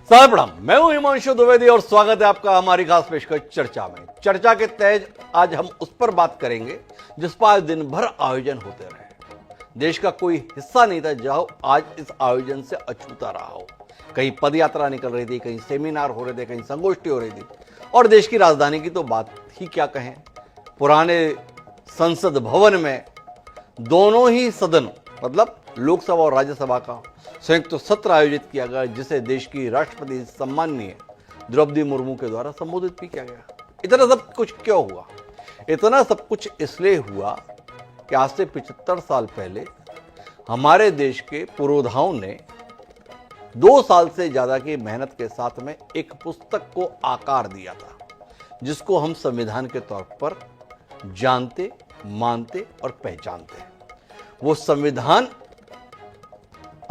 साहब प्रणाम, मैं हूं हिमांशु द्विवेदी और स्वागत है आपका हमारी खास पेशकश चर्चा में। चर्चा के तहत आज हम उस पर बात करेंगे जिस पर आज दिन भर आयोजन होते रहे। देश का कोई हिस्सा नहीं था जो आज इस आयोजन से अछूता रहा हो। कहीं पद यात्रा निकल रही थी, कहीं सेमिनार हो रहे थे, कहीं संगोष्ठी हो रही थी, और देश की राजधानी की तो बात ही क्या कहें। पुराने संसद भवन में दोनों ही सदन मतलब लोकसभा और राज्यसभा का संयुक्त सत्र आयोजित किया गया, जिसे देश की राष्ट्रपति सम्माननीय द्रौपदी मुर्मू के द्वारा संबोधित भी किया गया। इतना सब कुछ क्यों हुआ? इतना सब कुछ इसलिए हुआ कि आज से 75 साल पहले हमारे देश के पुरोधाओं ने 2 साल से ज्यादा की मेहनत के साथ में एक पुस्तक को आकार दिया था, जिसको हम संविधान के तौर पर जानते, मानते और पहचानते हैं। वो संविधान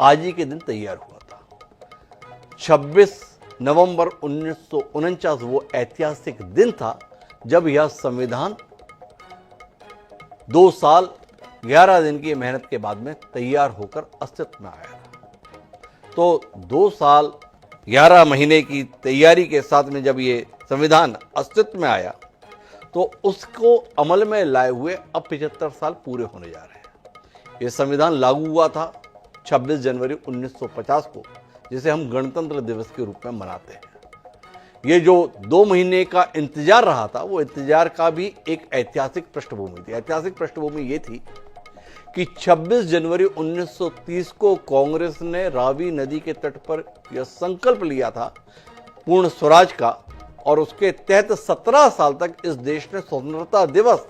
आज ही के दिन तैयार हुआ था। 26 नवंबर 1949 वो ऐतिहासिक दिन था जब यह संविधान 2 साल 11 दिन की मेहनत के बाद में तैयार होकर अस्तित्व में आया था। तो 2 साल 11 महीने की तैयारी के साथ में जब ये संविधान अस्तित्व में आया तो उसको अमल में लाए हुए अब 75 साल पूरे होने जा रहे हैं। ये संविधान लागू हुआ था 26 जनवरी 1950 को, जिसे हम गणतंत्र दिवस के रूप में मनाते हैं। ये जो 2 महीने का इंतजार रहा था, वो इंतजार का भी एक ऐतिहासिक पृष्ठभूमि थी। ऐतिहासिक पृष्ठभूमि ये थी कि 26 जनवरी 1930 को कांग्रेस ने रावी नदी के तट पर यह संकल्प लिया था पूर्ण स्वराज का, और उसके तहत 17 साल तक इस देश ने स्वतंत्रता दिवस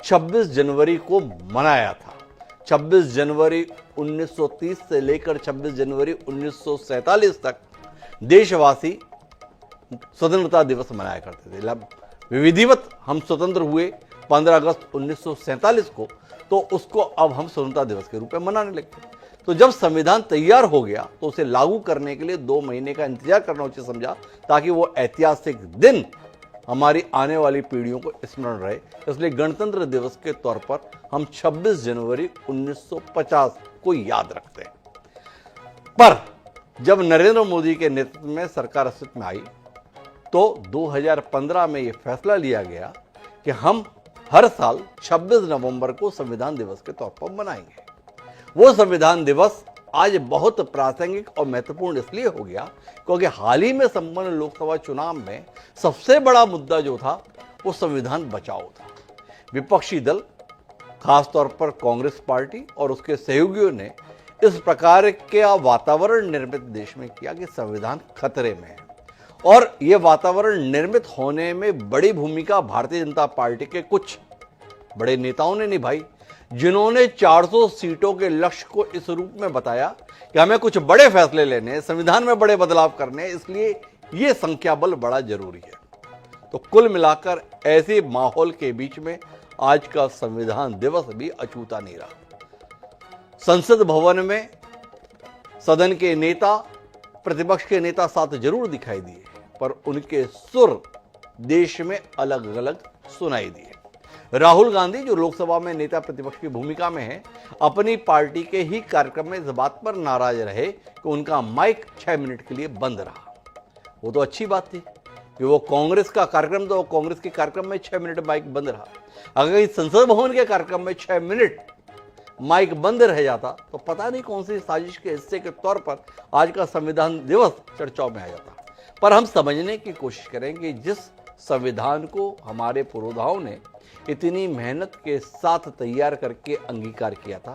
26 जनवरी को मनाया था। 26 जनवरी 1930 से लेकर 26 जनवरी 1947 तक देशवासी स्वतंत्रता दिवस मनाया करते थे। विधिवत हम स्वतंत्र हुए 15 अगस्त 1947 को, तो उसको अब हम स्वतंत्रता दिवस के रूप में मनाने लगे। तो जब संविधान तैयार हो गया तो उसे लागू करने के लिए 2 महीने का इंतजार करना उचित समझा, ताकि वो ऐतिहासिक दिन हमारी आने वाली पीढ़ियों को स्मरण रहे। इसलिए गणतंत्र दिवस के तौर पर हम 26 जनवरी 1950 को याद रखते हैं। पर जब नरेंद्र मोदी के नेतृत्व में सरकार अस्तित्व में आई तो 2015 में यह फैसला लिया गया कि हम हर साल 26 नवंबर को संविधान दिवस के तौर पर मनाएंगे। वो संविधान दिवस आज बहुत प्रासंगिक और महत्वपूर्ण इसलिए हो गया क्योंकि हाल ही में संपन्न लोकसभा चुनाव में सबसे बड़ा मुद्दा जो था वो संविधान बचाओ था। विपक्षी दल, खासतौर पर कांग्रेस पार्टी और उसके सहयोगियों ने इस प्रकार के वातावरण निर्मित देश में किया कि संविधान खतरे में है, और ये वातावरण निर्मित होने में बड़ी भूमिका भारतीय जनता पार्टी के कुछ बड़े नेताओं ने निभाई, जिन्होंने 400 सीटों के लक्ष्य को इस रूप में बताया कि हमें कुछ बड़े फैसले लेने, संविधान में बड़े बदलाव करने, इसलिए यह संख्या बल बड़ा जरूरी है। तो कुल मिलाकर ऐसे माहौल के बीच में आज का संविधान दिवस भी अछूता नहीं रहा। संसद भवन में सदन के नेता, प्रतिपक्ष के नेता साथ जरूर दिखाई दिए, पर उनके सुर देश में अलग अलग सुनाई दिए। राहुल गांधी, जो लोकसभा में नेता प्रतिपक्ष की भूमिका में है, अपनी पार्टी के ही कार्यक्रम में इस बात पर नाराज रहे कि उनका माइक 6 मिनट के लिए बंद रहा। वो तो अच्छी बात थी कि वो कांग्रेस का कार्यक्रम, तो कांग्रेस के कार्यक्रम में 6 मिनट माइक बंद रहा। अगर इस संसद भवन के कार्यक्रम में 6 मिनट माइक बंद रह जाता तो पता नहीं कौन सी साजिश के हिस्से के तौर पर आज का संविधान दिवस चर्चाओं में आ जाता। पर हम समझने की कोशिश करेंगे जिस संविधान को हमारे पुरोधाओं ने इतनी मेहनत के साथ तैयार करके अंगीकार किया था,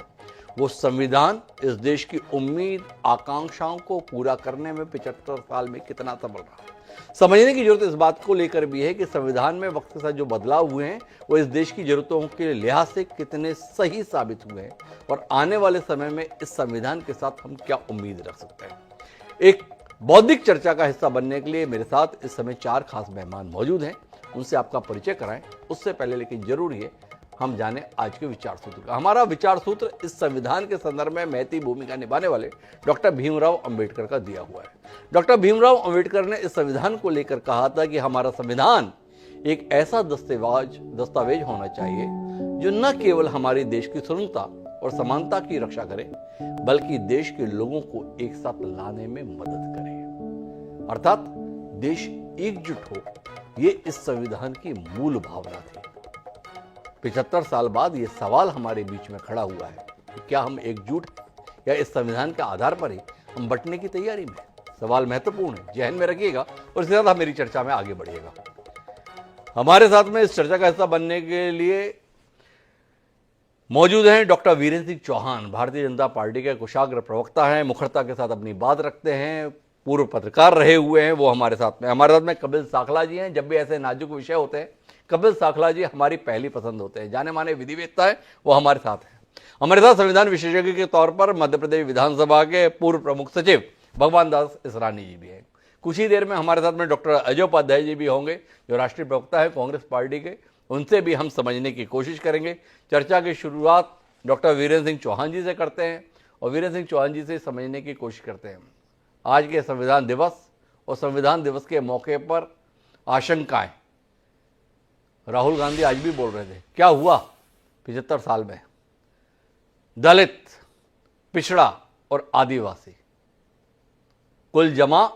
वो संविधान इस देश की उम्मीद, आकांक्षाओं को पूरा करने में 75 साल में कितना सफल रहा। समझने की जरूरत इस बात को लेकर भी है कि संविधान में वक्त के साथ जो बदलाव हुए हैं वो इस देश की जरूरतों के लिहाज से कितने सही साबित हुए हैं, और आने वाले समय में इस संविधान के साथ हम क्या उम्मीद रख सकते हैं। एक बौद्धिक चर्चा का हिस्सा बनने के लिए मेरे साथ इस समय 4 खास मेहमान मौजूद हैं। उनसे आपका परिचय कराएं, उससे पहले लेकिन जरूरी है हम जाने आज के विचार सूत्र का। हमारा विचार सूत्र इस संविधान के संदर्भ में महती भूमिका निभाने वाले डॉक्टर भीमराव अंबेडकर का दिया हुआ है। डॉक्टर भीमराव अंबेडकर ने इस संविधान को लेकर कहा था कि हमारा संविधान एक ऐसा दस्तावेज होना चाहिए जो न केवल हमारे देश की स्वतंत्रता और समानता की रक्षा करे, बल्कि देश के लोगों को एक साथ लाने में मदद करे। अर्थात देश एकजुट हो, ये इस संविधान की मूल भावना थी। 75 साल बाद ये सवाल हमारे बीच में खड़ा हुआ है कि क्या हम एकजुट हैं या इस संविधान के आधार पर ही हम बंटने की तैयारी में? सवाल महत्वपूर्ण है, ध्यान में रखिएगा और इसके साथ आप मेरी चर्चा में आगे बढ़िएगा। हमारे साथ में इस चर्चा का हिस्सा बनने के लिए मौजूद हैं डॉक्टर वीरेंद्र सिंह चौहान, भारतीय जनता पार्टी के कुशाग्र प्रवक्ता हैं, मुखरता के साथ अपनी बात रखते हैं, पूर्व पत्रकार रहे हुए हैं, वो हमारे साथ में कपिल साखला जी हैं। जब भी ऐसे नाजुक विषय होते हैं, कपिल साखला जी हमारी पहली पसंद होते हैं। जाने माने विधिवेत्ता है, वो हमारे साथ हैं। हमारे साथ संविधान विशेषज्ञ के तौर पर मध्य प्रदेश विधानसभा के पूर्व प्रमुख सचिव भगवान दास इसरानी जी भी हैं। कुछ ही देर में हमारे साथ में डॉक्टर अजय उपाध्याय जी भी होंगे, जो राष्ट्रीय प्रवक्ता है कांग्रेस पार्टी के। उनसे भी हम समझने की कोशिश करेंगे। चर्चा की शुरुआत डॉक्टर वीरेंद्र सिंह चौहान जी से करते हैं और वीरेंद्र सिंह चौहान जी से समझने की कोशिश करते हैं आज के संविधान दिवस और संविधान दिवस के मौके पर आशंकाएं। राहुल गांधी आज भी बोल रहे थे, क्या हुआ 75 साल में? दलित, पिछड़ा और आदिवासी कुल जमा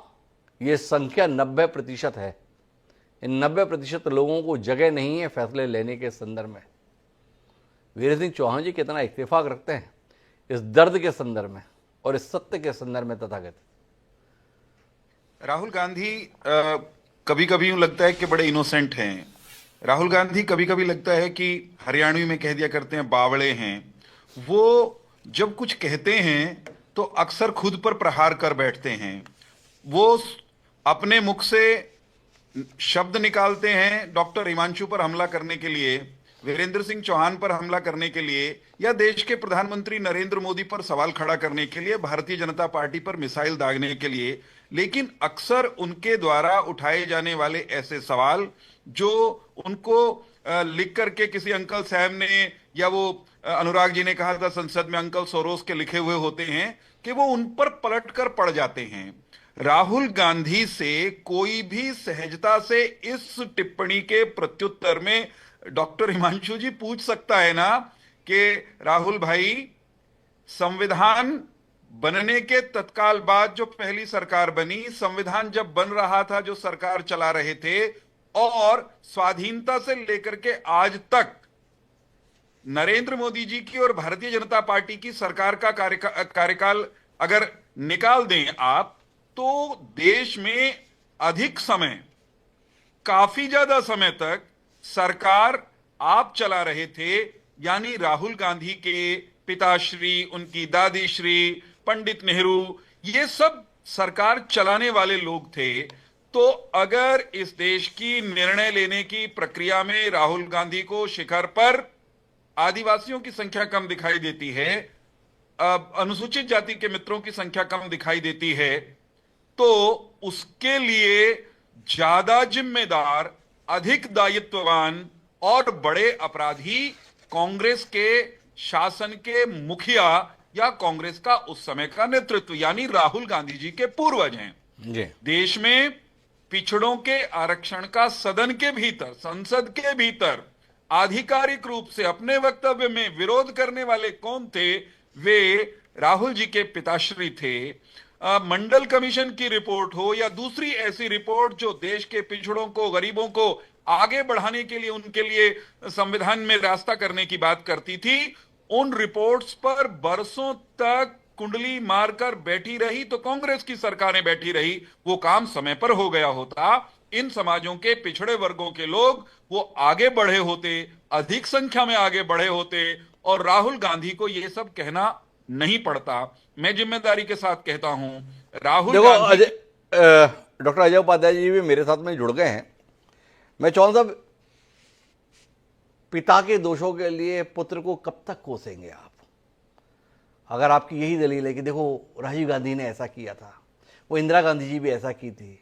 ये संख्या 90% है। इन 90% लोगों को जगह नहीं है फैसले लेने के संदर्भ में। वीरेंद्र सिंह चौहान जी कितना इत्तेफाक रखते हैं इस दर्द के संदर्भ में और इस सत्य के संदर्भ में तथाकथित। राहुल गांधी कभी कभी यूं लगता है कि बड़े इनोसेंट हैं। राहुल गांधी कभी कभी लगता है कि हरियाणवी में कह दिया करते हैं बावड़े हैं। वो जब कुछ कहते हैं तो अक्सर खुद पर प्रहार कर बैठते हैं। वो अपने मुख से शब्द निकालते हैं डॉक्टर हिमांशु पर हमला करने के लिए, वीरेंद्र सिंह चौहान पर हमला करने के लिए, या देश के प्रधानमंत्री नरेंद्र मोदी पर सवाल खड़ा करने के लिए, भारतीय जनता पार्टी पर मिसाइल दागने के लिए। लेकिन अक्सर उनके द्वारा उठाए जाने वाले ऐसे सवाल जो उनको लिख करके किसी अंकल सैम ने, या वो अनुराग जी ने कहा था संसद में अंकल सोरोस के लिखे हुए होते हैं, कि वो उन पर पलट कर पड़ जाते हैं। राहुल गांधी से कोई भी सहजता से इस टिप्पणी के प्रत्युत्तर में डॉक्टर हिमांशु जी पूछ सकता है ना कि राहुल भाई, संविधान बनने के तत्काल बाद जो पहली सरकार बनी, संविधान जब बन रहा था, जो सरकार चला रहे थे, और स्वाधीनता से लेकर के आज तक नरेंद्र मोदी जी की और भारतीय जनता पार्टी की सरकार का कार्यकाल अगर निकाल दें आप, तो देश में अधिक समय, काफी ज्यादा समय तक सरकार आप चला रहे थे। यानी राहुल गांधी के पिताश्री, उनकी दादी श्री, पंडित नेहरू, ये सब सरकार चलाने वाले लोग थे। तो अगर इस देश की निर्णय लेने की प्रक्रिया में राहुल गांधी को शिखर पर आदिवासियों की संख्या कम दिखाई देती है, अनुसूचित जाति के मित्रों की संख्या कम दिखाई देती है, तो उसके लिए ज्यादा जिम्मेदार, अधिक दायित्ववान और बड़े अपराधी कांग्रेस के शासन के मुखिया या कांग्रेस का उस समय का नेतृत्व यानी राहुल गांधी जी के पूर्वज हैं। देश में पिछड़ों के आरक्षण का सदन के भीतर, संसद के भीतर आधिकारिक रूप से अपने वक्तव्य में विरोध करने वाले कौन थे? वे राहुल जी के पिताश्री थे। मंडल कमीशन की रिपोर्ट हो या दूसरी ऐसी रिपोर्ट जो देश के पिछड़ों को, गरीबों को आगे बढ़ाने के लिए, उनके लिए संविधान में रास्ता करने की बात करती थी, उन रिपोर्ट्स पर बरसों तक कुंडली मारकर बैठी रही तो कांग्रेस की सरकारें बैठी रही। वो काम समय पर हो गया होता, इन समाजों के पिछड़े वर्गों के लोग वो आगे बढ़े होते, अधिक संख्या में आगे बढ़े होते, और राहुल गांधी को ये सब कहना नहीं पड़ता। मैं जिम्मेदारी के साथ कहता हूं, राहुल गांधी। डॉक्टर अजय उपाध्याय जी भी मेरे साथ में जुड़ गए हैं। मैं चाहूंगा, पिता के दोषों के लिए पुत्र को कब तक कोसेंगे आप? अगर आपकी यही दलील है कि देखो राजीव गांधी ने ऐसा किया था, वो इंदिरा गांधी जी भी ऐसा की थी,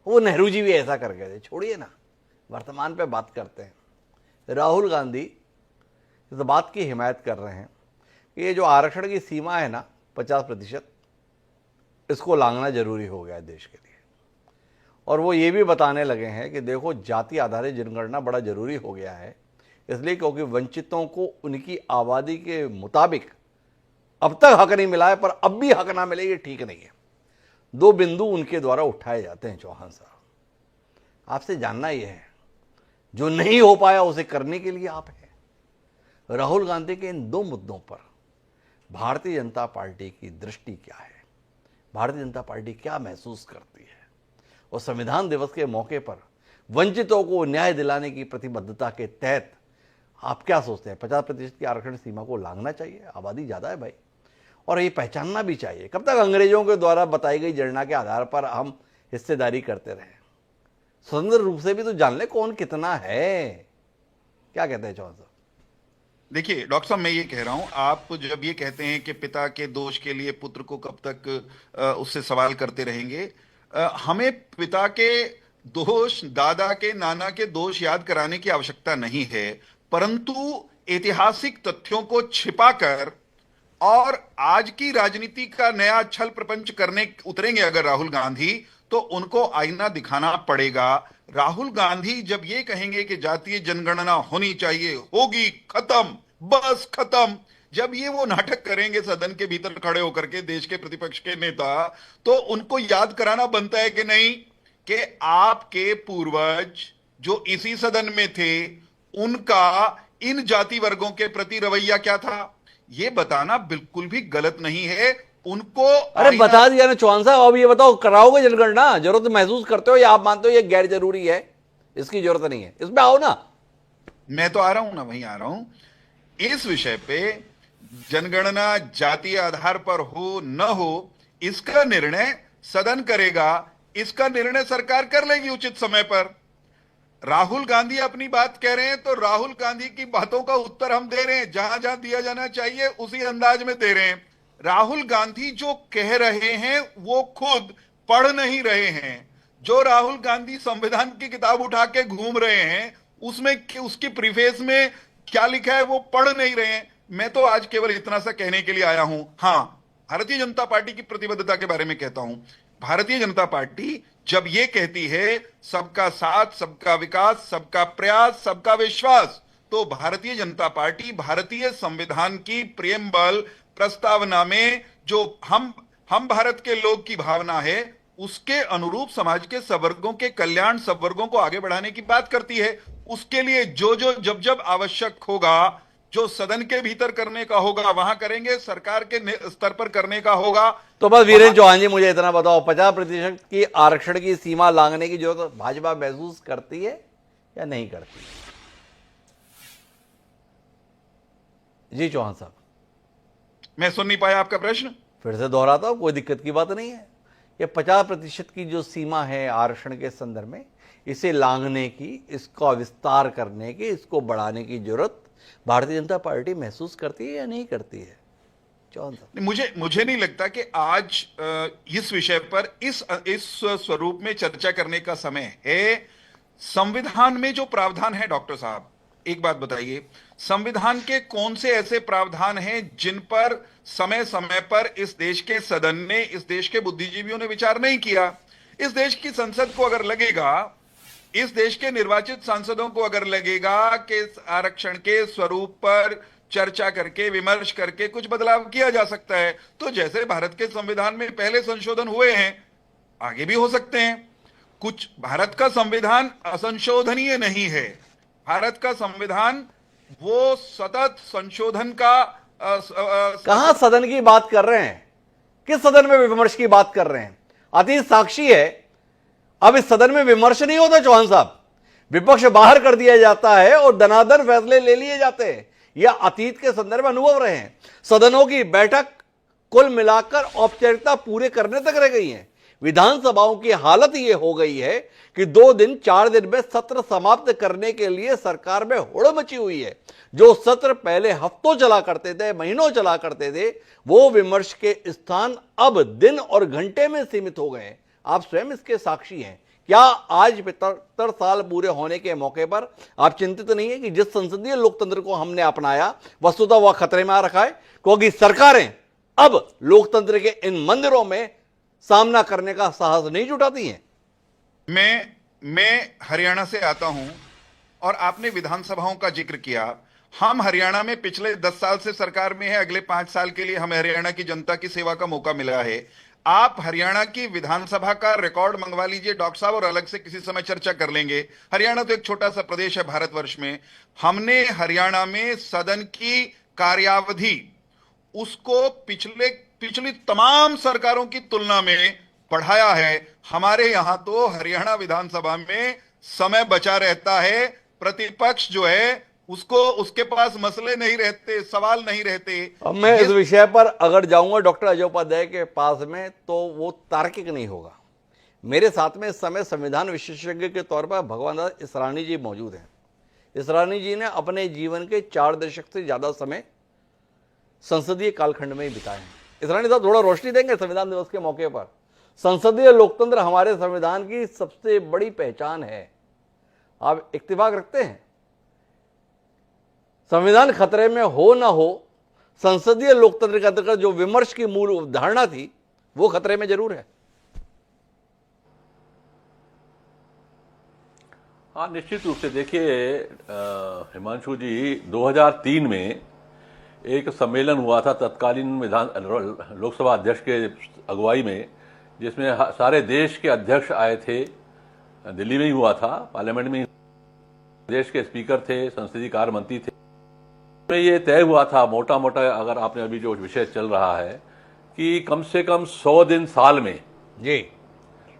वो नेहरू जी भी ऐसा कर गए थे, छोड़िए ना, वर्तमान पे बात करते हैं। राहुल गांधी इस बात की हिमायत कर रहे हैं कि ये जो आरक्षण की सीमा है ना 50%, इसको लांघना जरूरी हो गया है देश के लिए। और वो ये भी बताने लगे हैं कि देखो जाति आधारित जनगणना बड़ा जरूरी हो गया है, इसलिए क्योंकि वंचितों को उनकी आबादी के मुताबिक अब तक हक नहीं मिला है, पर अब भी हक ना मिले ये ठीक नहीं है। दो बिंदु उनके द्वारा उठाए जाते हैं चौहान साहब। आपसे जानना यह है, जो नहीं हो पाया उसे करने के लिए आप हैं। राहुल गांधी के इन दो मुद्दों पर भारतीय जनता पार्टी की दृष्टि क्या है, भारतीय जनता पार्टी क्या महसूस करती है, और संविधान दिवस के मौके पर वंचितों को न्याय दिलाने की प्रतिबद्धता के तहत आप क्या सोचते हैं? 50% की आरक्षण सीमा को लांघना चाहिए? आबादी ज़्यादा है भाई, और ये पहचानना भी चाहिए। कब तक अंग्रेजों के द्वारा बताई गई जनगणना के आधार पर हम हिस्सेदारी करते रहे? स्वतंत्र रूप से भी तो जान ले कौन कितना है। क्या कहते हैं चौहान साहब? देखिए डॉक्टर साहब, मैं ये कह रहा हूं, आप जब ये कहते हैं कि पिता के दोष के लिए पुत्र को कब तक उससे सवाल करते रहेंगे, हमें पिता के दोष, दादा के, नाना के दोष याद कराने की आवश्यकता नहीं है, परंतु ऐतिहासिक तथ्यों को छिपाकर और आज की राजनीति का नया छल प्रपंच करने उतरेंगे अगर राहुल गांधी, तो उनको आईना दिखाना पड़ेगा। राहुल गांधी जब ये कहेंगे कि जातीय जनगणना होनी चाहिए, होगी, खत्म, बस खत्म, जब ये वो नाटक करेंगे सदन के भीतर खड़े होकर के देश के प्रतिपक्ष के नेता, तो उनको याद कराना बनता है कि नहीं कि आपके पूर्वज जो इसी सदन में थे उनका इन जाति वर्गों के प्रति रवैया क्या था, ये बताना बिल्कुल भी गलत नहीं है। उनको अरे बता दिया ना चौहान साहब, अब ये बताओ, कराओगे जनगणना? जरूरत महसूस करते हो या आप मानते हो ये गैर जरूरी है, इसकी जरूरत नहीं है? इसमें आओ ना। मैं तो आ रहा हूं ना, वहीं आ रहा हूं। इस विषय पे जनगणना जातीय आधार पर हो न हो, इसका निर्णय सदन करेगा, इसका निर्णय सरकार कर लेगी उचित समय पर। राहुल गांधी अपनी बात कह रहे हैं तो राहुल गांधी की बातों का उत्तर हम दे रहे हैं, जहां जहां दिया जाना चाहिए उसी अंदाज में दे रहे हैं। राहुल गांधी जो कह रहे हैं वो खुद पढ़ नहीं रहे हैं। जो राहुल गांधी संविधान की किताब उठा के घूम रहे हैं उसमें उसकी प्रीफेस में क्या लिखा है वो पढ़ नहीं रहे हैं। मैं तो आज केवल इतना सा कहने के लिए आया हूं। हां, भारतीय जनता पार्टी की प्रतिबद्धता के बारे में कहता हूं। भारतीय जनता पार्टी जब ये कहती है सबका साथ, सबका विकास, सबका प्रयास, सबका विश्वास, तो भारतीय जनता पार्टी भारतीय संविधान की प्रेमबल प्रस्तावना में जो हम भारत के लोग की भावना है उसके अनुरूप समाज के सब वर्गों के कल्याण, सब वर्गों को आगे बढ़ाने की बात करती है। उसके लिए जो जो जब जब आवश्यक होगा, जो सदन के भीतर करने का होगा वहां करेंगे, सरकार के स्तर पर करने का होगा। तो बस वीरेंद्र चौहान जी मुझे इतना बताओ, 50% की आरक्षण की सीमा लांघने की जरूरत भाजपा महसूस करती है या नहीं करती? जी चौहान साहब, मैं सुन नहीं पाया आपका प्रश्न, फिर से दोहराता हूं, कोई दिक्कत की बात नहीं है। ये 50% की जो सीमा है आरक्षण के संदर्भ में, इसे लांघने की, इसका विस्तार करने की, इसको बढ़ाने की जरूरत भारतीय जनता पार्टी महसूस करती है या नहीं करती है? चौहान साहब, मुझे नहीं लगता कि आज इस विषय पर इस स्वरूप में चर्चा करने का समय है। संविधान में जो प्रावधान है, डॉक्टर साहब एक बात बताइए, संविधान के कौन से ऐसे प्रावधान हैं जिन पर समय समय पर इस देश के सदन ने, इस देश के बुद्धिजीवियों ने विचार नहीं किया? इस देश की संसद को अगर लगेगा, इस देश के निर्वाचित सांसदों को अगर लगेगा कि आरक्षण के स्वरूप पर चर्चा करके, विमर्श करके कुछ बदलाव किया जा सकता है, तो जैसे भारत के संविधान में पहले संशोधन हुए हैं आगे भी हो सकते हैं। कुछ भारत का संविधान असंशोधनीय नहीं है। भारत का संविधान वो सतत संशोधन का कहां सदन की बात कर रहे हैं? किस सदन में विमर्श की बात कर रहे हैं? अतीत साक्षी है। अब इस सदन में विमर्श नहीं होता चौहान साहब, विपक्ष बाहर कर दिया जाता है और दनादन फैसले ले लिए जाते हैं। यह अतीत के संदर्भ में अनुभव रहे हैं। सदनों की बैठक कुल मिलाकर औपचारिकता पूरे करने तक रह गई है। विधानसभाओं की हालत यह हो गई है कि 2 दिन 4 दिन में सत्र समाप्त करने के लिए सरकार में होड़ मची हुई है। जो सत्र पहले हफ्तों चला करते थे, महीनों चला करते थे, वो विमर्श के स्थान अब दिन और घंटे में सीमित हो गए। आप स्वयं इसके साक्षी हैं। क्या आज 75 साल पूरे होने के मौके पर आप चिंतित नहीं है कि जिस संसदीय लोकतंत्र को हमने अपनाया वस्तुतः वह खतरे में आ रखा है? क्योंकि सरकारें अब लोकतंत्र के इन मंदिरों में सामना करने का साहस नहीं जुटाती हैं। मैं हरियाणा से आता हूं और आपने विधानसभाओं का जिक्र किया। हम हरियाणा में पिछले 10 साल से सरकार में है, अगले 5 साल के लिए हमें हरियाणा की जनता की सेवा का मौका मिला है। आप हरियाणा की विधानसभा का रिकॉर्ड मंगवा लीजिए डॉक्टर साहब, और अलग से किसी समय चर्चा कर लेंगे। हरियाणा तो एक छोटा सा प्रदेश है भारतवर्ष में। हमने हरियाणा में सदन की कार्यावधि उसको पिछली तमाम सरकारों की तुलना में बढ़ाया है। हमारे यहां तो हरियाणा विधानसभा में समय बचा रहता है। प्रतिपक्ष जो है उसको, उसके पास मसले नहीं रहते, सवाल नहीं रहते। अब मैं इस विषय पर अगर जाऊंगा डॉक्टर अजय उपाध्याय के पास में तो वो तार्किक नहीं होगा। मेरे साथ में इस समय संविधान विशेषज्ञ के तौर पर भगवान दास इसरानी जी मौजूद हैं। इसरानी जी ने अपने जीवन के 4 दशक से ज्यादा समय संसदीय कालखंड में ही बिताए हैं। इसरानी साहब थोड़ा रोशनी देंगे संविधान दिवस के मौके पर। संसदीय लोकतंत्र हमारे संविधान की सबसे बड़ी पहचान है। आप इत्तेफाक रखते हैं? संविधान खतरे में हो ना हो, संसदीय लोकतंत्र के अंतर्गत जो विमर्श की मूल धारणा थी वो खतरे में जरूर है। हाँ, निश्चित रूप से। देखिए हिमांशु जी, 2003 में एक सम्मेलन हुआ था तत्कालीन लोकसभा अध्यक्ष के अगुवाई में, जिसमें सारे देश के अध्यक्ष आए थे। दिल्ली में ही हुआ था, पार्लियामेंट में। देश के स्पीकर थे, संसदीय कार्य मंत्री थे। में ये तय हुआ था मोटा मोटा, अगर आपने अभी जो विषय चल रहा है, कि कम से कम 100 दिन साल में जी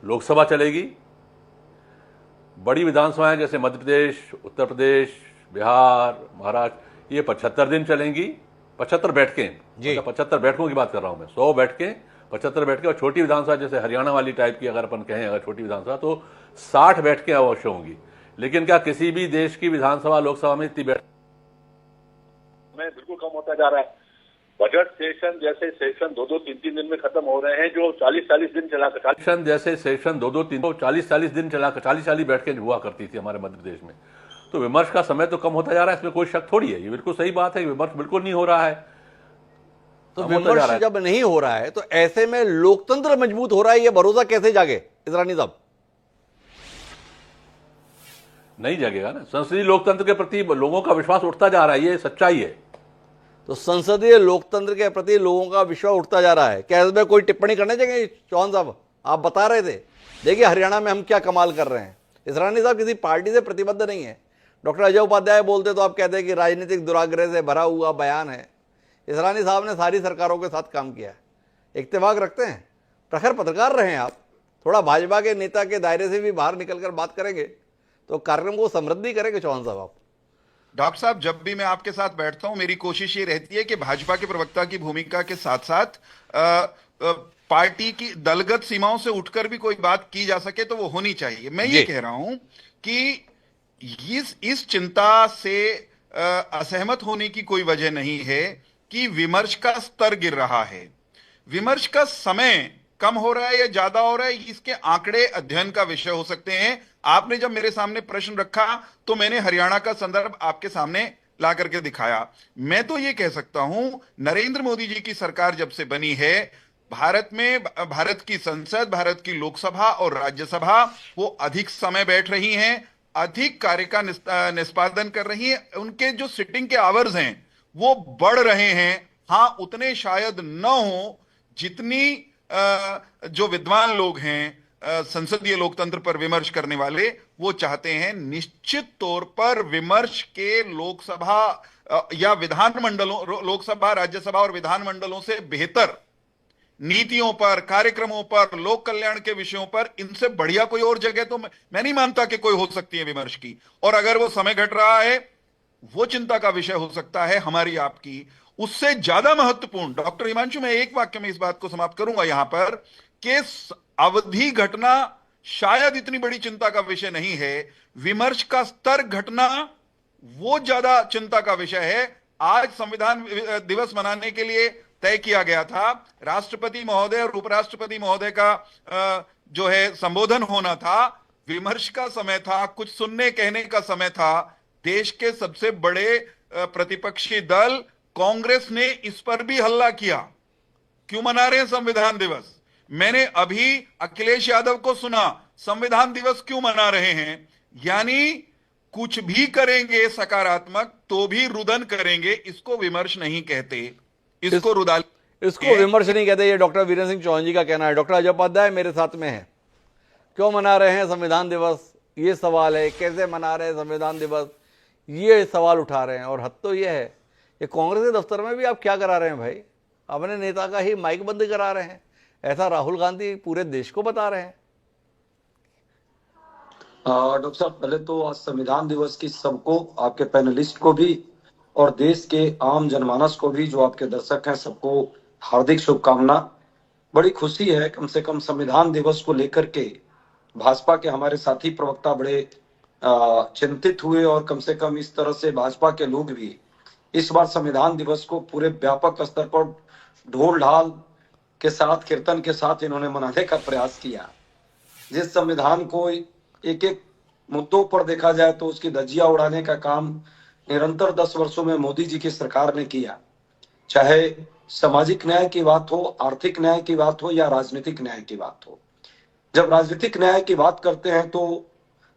लोकसभा चलेगी। बड़ी विधानसभाएं जैसे मध्य प्रदेश, उत्तर प्रदेश, बिहार, महाराष्ट्र, ये 75 दिन चलेंगी। 75 बैठकें, जी। 75 बैठकों की बात कर रहा हूं मैं। 100 बैठकें, 75 बैठकें। और छोटी विधानसभा जैसे हरियाणा वाली टाइप की अगर अपन कहें, अगर छोटी विधानसभा, तो 60 बैठकें अवश्य होंगी। लेकिन क्या किसी भी देश की विधानसभा लोकसभा में इतनी बैठक में बिल्कुल कम होता जा रहा है। बजट सेशन जैसे सेशन 2-2, 3-3 दिन में खत्म हो रहे हैं, जो 40-40 दिन चला कर, सेशन जैसे सेशन 2-2, 3 40-40 दिन चला कर 40-40 बैठकें हुआ करती थी हमारे मध्य प्रदेश में। तो विमर्श का समय तो कम होता जा रहा है, इसमें कोई शक थोड़ी है। ये बिल्कुल सही बात है, विमर्श बिल्कुल नहीं हो रहा है। तो विमर्श जब नहीं हो रहा है तो ऐसे में लोकतंत्र मजबूत हो रहा है, ये भरोसा कैसे जागे इसरानी साहब? नहीं जगेगा ना। संसदीय लोकतंत्र के प्रति लोगों का विश्वास उठता जा रहा है, ये सच्चाई है। तो संसदीय लोकतंत्र के प्रति लोगों का विश्वास उठता जा रहा है। क्या इसमें कोई टिप्पणी करने चाहिए? चौहान साहब, आप बता रहे थे, देखिए हरियाणा में हम क्या कमाल कर रहे हैं। इसरानी साहब किसी पार्टी से प्रतिबद्ध नहीं है। डॉक्टर अजय उपाध्याय बोलते तो आप कहते हैं कि राजनीतिक दुराग्रह से भरा हुआ बयान है। इसरानी साहब ने सारी सरकारों के साथ काम किया है। इत्तेफाक रखते हैं, प्रखर पत्रकार रहे हैं आप। थोड़ा भाजपा के नेता के दायरे से भी बाहर निकलकर बात करेंगे तो कार्यक्रम को समृद्धि करेंगे। चौहान साहब आप। डॉक्टर साहब, जब भी मैं आपके साथ बैठता हूं, मेरी कोशिश ये रहती है कि भाजपा के प्रवक्ता की भूमिका के साथ साथ पार्टी की दलगत सीमाओं से उठकर भी कोई बात की जा सके तो वो होनी चाहिए। मैं ये कह रहा हूं कि इस चिंता से असहमत होने की कोई वजह नहीं है कि विमर्श का स्तर गिर रहा है। विमर्श का समय कम हो रहा है या ज्यादा हो रहा है, इसके आंकड़े अध्ययन का विषय हो सकते हैं। आपने जब मेरे सामने प्रश्न रखा तो मैंने हरियाणा का संदर्भ आपके सामने ला करके दिखाया। मैं तो ये कह सकता हूं, नरेंद्र मोदी जी की सरकार जब से बनी है, भारत में भारत की संसद, भारत की लोकसभा और राज्यसभा वो अधिक समय बैठ रही हैं, अधिक कार्य का निष्पादन कर रही हैं। उनके जो सिटिंग के आवर्स हैं वो बढ़ रहे हैं। हां, उतने शायद न हो जितनी जो विद्वान लोग हैं संसदीय लोकतंत्र पर विमर्श करने वाले, वो चाहते हैं। निश्चित तौर पर विमर्श के लोकसभा या विधानमंडलों, लोकसभा, राज्यसभा और विधानमंडलों से बेहतर नीतियों पर, कार्यक्रमों पर, लोक कल्याण के विषयों पर, इनसे बढ़िया कोई और जगह तो मैं नहीं मानता कि कोई हो सकती है विमर्श की। और अगर वो समय घट रहा है, वो चिंता का विषय हो सकता है हमारी, आपकी। उससे ज्यादा महत्वपूर्ण, डॉक्टर हिमांशु, मैं एक वाक्य में इस बात को समाप्त करूंगा यहां पर, कि अवधि घटना शायद इतनी बड़ी चिंता का विषय नहीं है। विमर्श का स्तर घटना वो ज्यादा चिंता का विषय है। आज संविधान दिवस मनाने के लिए तय किया गया था, राष्ट्रपति महोदय और उपराष्ट्रपति महोदय का जो है संबोधन होना था। विमर्श का समय था, कुछ सुनने कहने का समय था। देश के सबसे बड़े प्रतिपक्षी दल कांग्रेस ने इस पर भी हल्ला किया, क्यों मना रहे हैं संविधान दिवस। मैंने अभी अखिलेश यादव को सुना, संविधान दिवस क्यों मना रहे हैं। यानी कुछ भी करेंगे सकारात्मक तो भी रुदन करेंगे। इसको विमर्श नहीं कहते, इसको रुदाली। इसको विमर्श नहीं कहते, ये डॉक्टर वीरेंद्र सिंह चौहान जी का कहना है। डॉक्टर अजय उपाध्याय मेरे साथ में है। क्यों मना रहे हैं संविधान दिवस, ये सवाल है। कैसे मना रहे हैं संविधान दिवस, ये सवाल उठा रहे हैं। और हद तो ये है, ये कांग्रेस के दफ्तर में भी आप क्या करा रहे हैं भाई, अपने नेता का ही माइक बंद करा रहे हैं। ऐसा राहुल गांधी पूरे देश को बता रहे हैं। डॉक्टर साहब, पहले तो आज संविधान दिवस की सबको, आपके पैनलिस्ट को भी और देश के आम जनमानस को भी, जो आपके दर्शक हैं, सबको हार्दिक शुभकामना। बड़ी खुशी है, कम से कम संविधान दिवस को लेकर के भाजपा के हमारे साथी प्रवक्ता बड़े चिंतित हुए, और कम से कम इस तरह से भाजपा के लोग भी इस बार संविधान दिवस को पूरे व्यापक स्तर पर ढोल ढाल के साथ, कीर्तन के साथ इन्होंने मनाने का प्रयास किया। जिस संविधान को एक एक मुद्दों पर देखा जाए तो उसकी धज्जियां उड़ाने का काम निरंतर 10 वर्षों में मोदी जी की सरकार ने किया, चाहे सामाजिक न्याय की बात हो, आर्थिक न्याय की बात हो या राजनीतिक न्याय की बात हो। जब राजनीतिक न्याय की बात करते हैं तो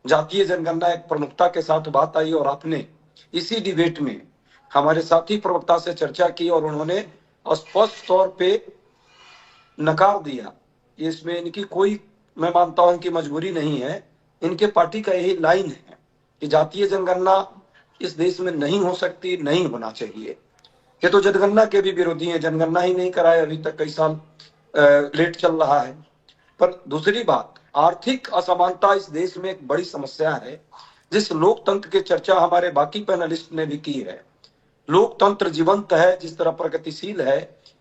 जातीय जनगणना एक प्रमुखता के साथ बात आई, और आपने इसी डिबेट में हमारे साथी प्रवक्ता से चर्चा की और उन्होंने स्पष्ट तौर पे नकार दिया। इसमें इनकी कोई, मैं मानता हूं कि मजबूरी नहीं है, इनके पार्टी का यही लाइन है कि जातीय जनगणना इस देश में नहीं हो सकती, नहीं होना चाहिए। ये तो जनगणना के भी विरोधी हैं, जनगणना ही नहीं कराए अभी तक, कई साल लेट चल रहा है। पर दूसरी बात, आर्थिक असमानता इस देश में एक बड़ी समस्या है, जिस लोकतंत्र की चर्चा हमारे बाकी पैनलिस्ट ने भी की है। लोकतंत्र जीवंत है, जिस तरह प्रगतिशील है,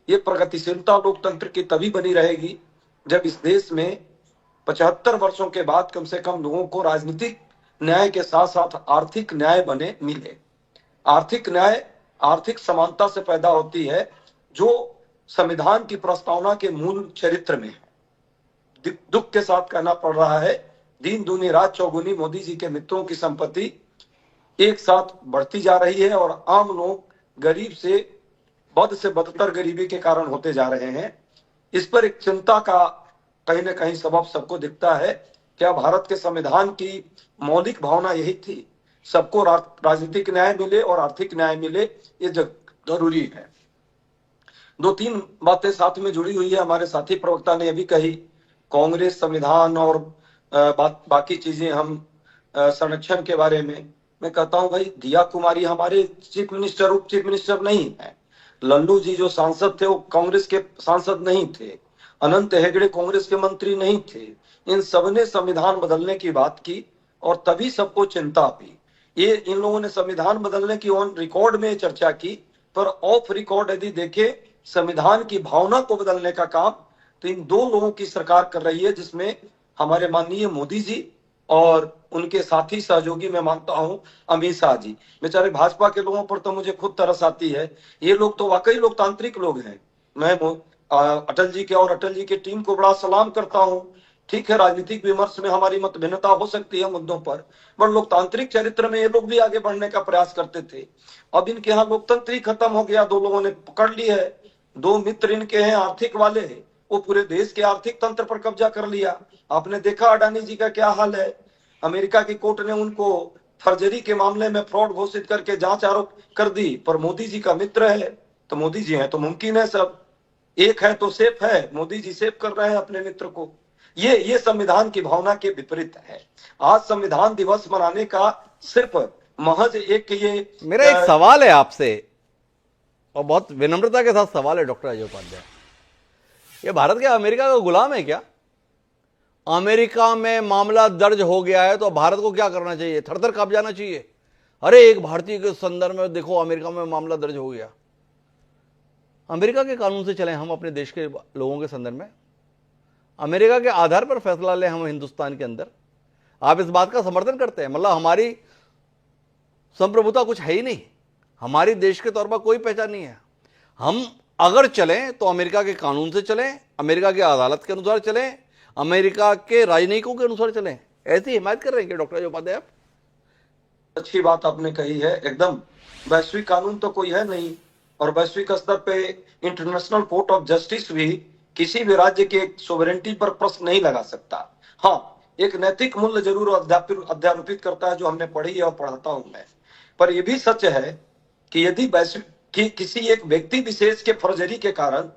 ये प्रगतिशीलता लोकतंत्र की तभी बनी रहेगी जब इस देश में 75 वर्षों के बाद कम से कम लोगों को राजनीतिक न्याय के साथ साथ आर्थिक न्याय बने मिले। आर्थिक न्याय आर्थिक समानता से पैदा होती है, जो संविधान की प्रस्तावना के मूल चरित्र में है। दुख के साथ कहना पड़ रहा है, दिन दूनी रात चौगुनी मोदी जी के मित्रों की संपत्ति एक साथ बढ़ती जा रही है, और आम लोग गरीब से बदतर गरीबी के कारण होते जा रहे हैं। इस पर एक चिंता का कहीं न कहीं सबब सबको दिखता है। क्या भारत के संविधान की मौलिक भावना यही थी, सबको राजनीतिक न्याय मिले और आर्थिक न्याय मिले, ये जरूरी है। 2-3 बातें साथ में जुड़ी हुई है, हमारे साथी प्रवक्ता ने अभी कही, कांग्रेस, संविधान और बाकी चीजें हम संरक्षण के बारे में। मैं कहता हूं भाई, दिया कुमारी हमारे चीफ मिनिस्टर, उप चीफ मिनिस्टर नहीं है। लल्लू जी जो सांसद थे वो कांग्रेस के सांसद नहीं थे। अनंत हेगड़े कांग्रेस के मंत्री नहीं थे। इन सबने संविधान बदलने की बात की और तभी सबको चिंता हुई। ये इन लोगों ने संविधान बदलने की ऑन रिकॉर्ड में चर्चा की, पर ऑफ रिकॉर्ड यदि देखे संविधान की भावना को बदलने का काम तो इन 2 लोगों की सरकार कर रही है, जिसमें हमारे माननीय मोदी जी और उनके साथी सहयोगी, मैं मानता हूं अमित शाह जी। बेचारे भाजपा के लोगों पर तो मुझे खुद तरस आती है। ये लोग तो वाकई लोकतांत्रिक लोग हैं। मैं अटल जी के और अटल जी की टीम को बड़ा सलाम करता हूं। ठीक है, राजनीतिक विमर्श में हमारी मतभिन्नता हो सकती है मुद्दों पर लोकतांत्रिक चरित्र में ये लोग भी आगे बढ़ने का प्रयास करते थे। अब इनके यहाँ लोकतंत्र ही खत्म हो गया। 2 लोगों ने पकड़ ली है, 2 मित्र इनके हैं आर्थिक वाले, वो पूरे देश के आर्थिक तंत्र पर कब्जा कर लिया। आपने देखा अडानी जी का क्या हाल है। अमेरिका की कोर्ट ने उनको फर्जरी के मामले में फ्रॉड घोषित करके जांच आरोप कर दी, पर मोदी जी का मित्र है तो मोदी जी हैं तो मुमकिन है सब। एक है तो सेफ है, मोदी जी सेफ कर रहे हैं अपने मित्र को। ये संविधान की भावना के विपरीत है। आज संविधान दिवस मनाने का सिर्फ महज एक ये मेरा एक सवाल है आपसे, और बहुत विनम्रता के साथ सवाल है डॉक्टर अजय उपाध्याय, ये भारत क्या अमेरिका का गुलाम है क्या? अमेरिका में मामला दर्ज हो गया है तो भारत को क्या करना चाहिए? थर-थर कांप जाना चाहिए। अरे एक भारतीय के संदर्भ में देखो, अमेरिका में मामला दर्ज हो गया। अमेरिका के कानून से चलें हम अपने देश के लोगों के संदर्भ में, अमेरिका के आधार पर फैसला लें हम हिंदुस्तान के अंदर। आप इस बात का समर्थन करते हैं? मतलब हमारी संप्रभुता कुछ है ही नहीं, हमारी देश के तौर पर कोई पहचान नहीं है। हम अगर चलें तो अमेरिका के कानून से चलें, अमेरिका की अदालत के अनुसार चलें, अमेरिका के राजनयिकों के अनुसार चलें। ऐसी हिमायत कर रहे हैं क्या डॉक्टर उपाध्याय आप? अच्छी बात आपने कही है। एकदम वैश्विक कानून तो कोई है नहीं, और वैश्विक स्तर पे इंटरनेशनल कोर्ट ऑफ जस्टिस भी किसी भी राज्य के सोवरेनिटी पर प्रश्न नहीं लगा सकता। हाँ, एक नैतिक मूल्य जरूर अध्यारोपित करता है, जो हमने पढ़ी है और पढ़ाता हूं मैं। पर यह भी सच है कि यदि किसी एक व्यक्ति विशेष के फर्जरी के कारण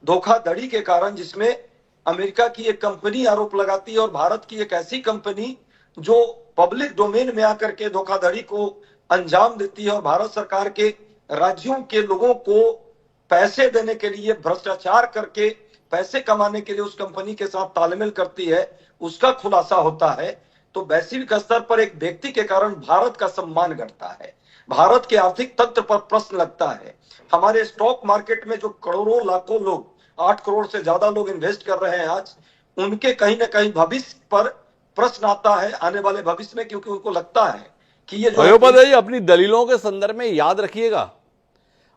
धोखाधड़ी के कारण, जिसमें अमेरिका की एक कंपनी आरोप लगाती है और भारत की एक ऐसी कंपनी जो पब्लिक डोमेन में आकर के धोखाधड़ी को अंजाम देती है और भारत सरकार के राज्यों के लोगों को पैसे देने के लिए, भ्रष्टाचार करके पैसे कमाने के लिए उस कंपनी के साथ तालमेल करती है, उसका खुलासा होता है, तो वैश्विक स्तर पर एक व्यक्ति के कारण भारत का सम्मान घटता है, भारत के आर्थिक तंत्र पर प्रश्न लगता है। हमारे स्टॉक मार्केट में जो करोड़ों लाखों लोग, 8 करोड़ से ज्यादा लोग इन्वेस्ट कर रहे हैं आज, उनके कहीं ना कहीं भविष्य पर प्रश्न आता है आने वाले भविष्य में, क्योंकि उनको लगता है कि ये जो अयोपाध्याय जी, अपनी दलीलों के संदर्भ में याद रखिएगा,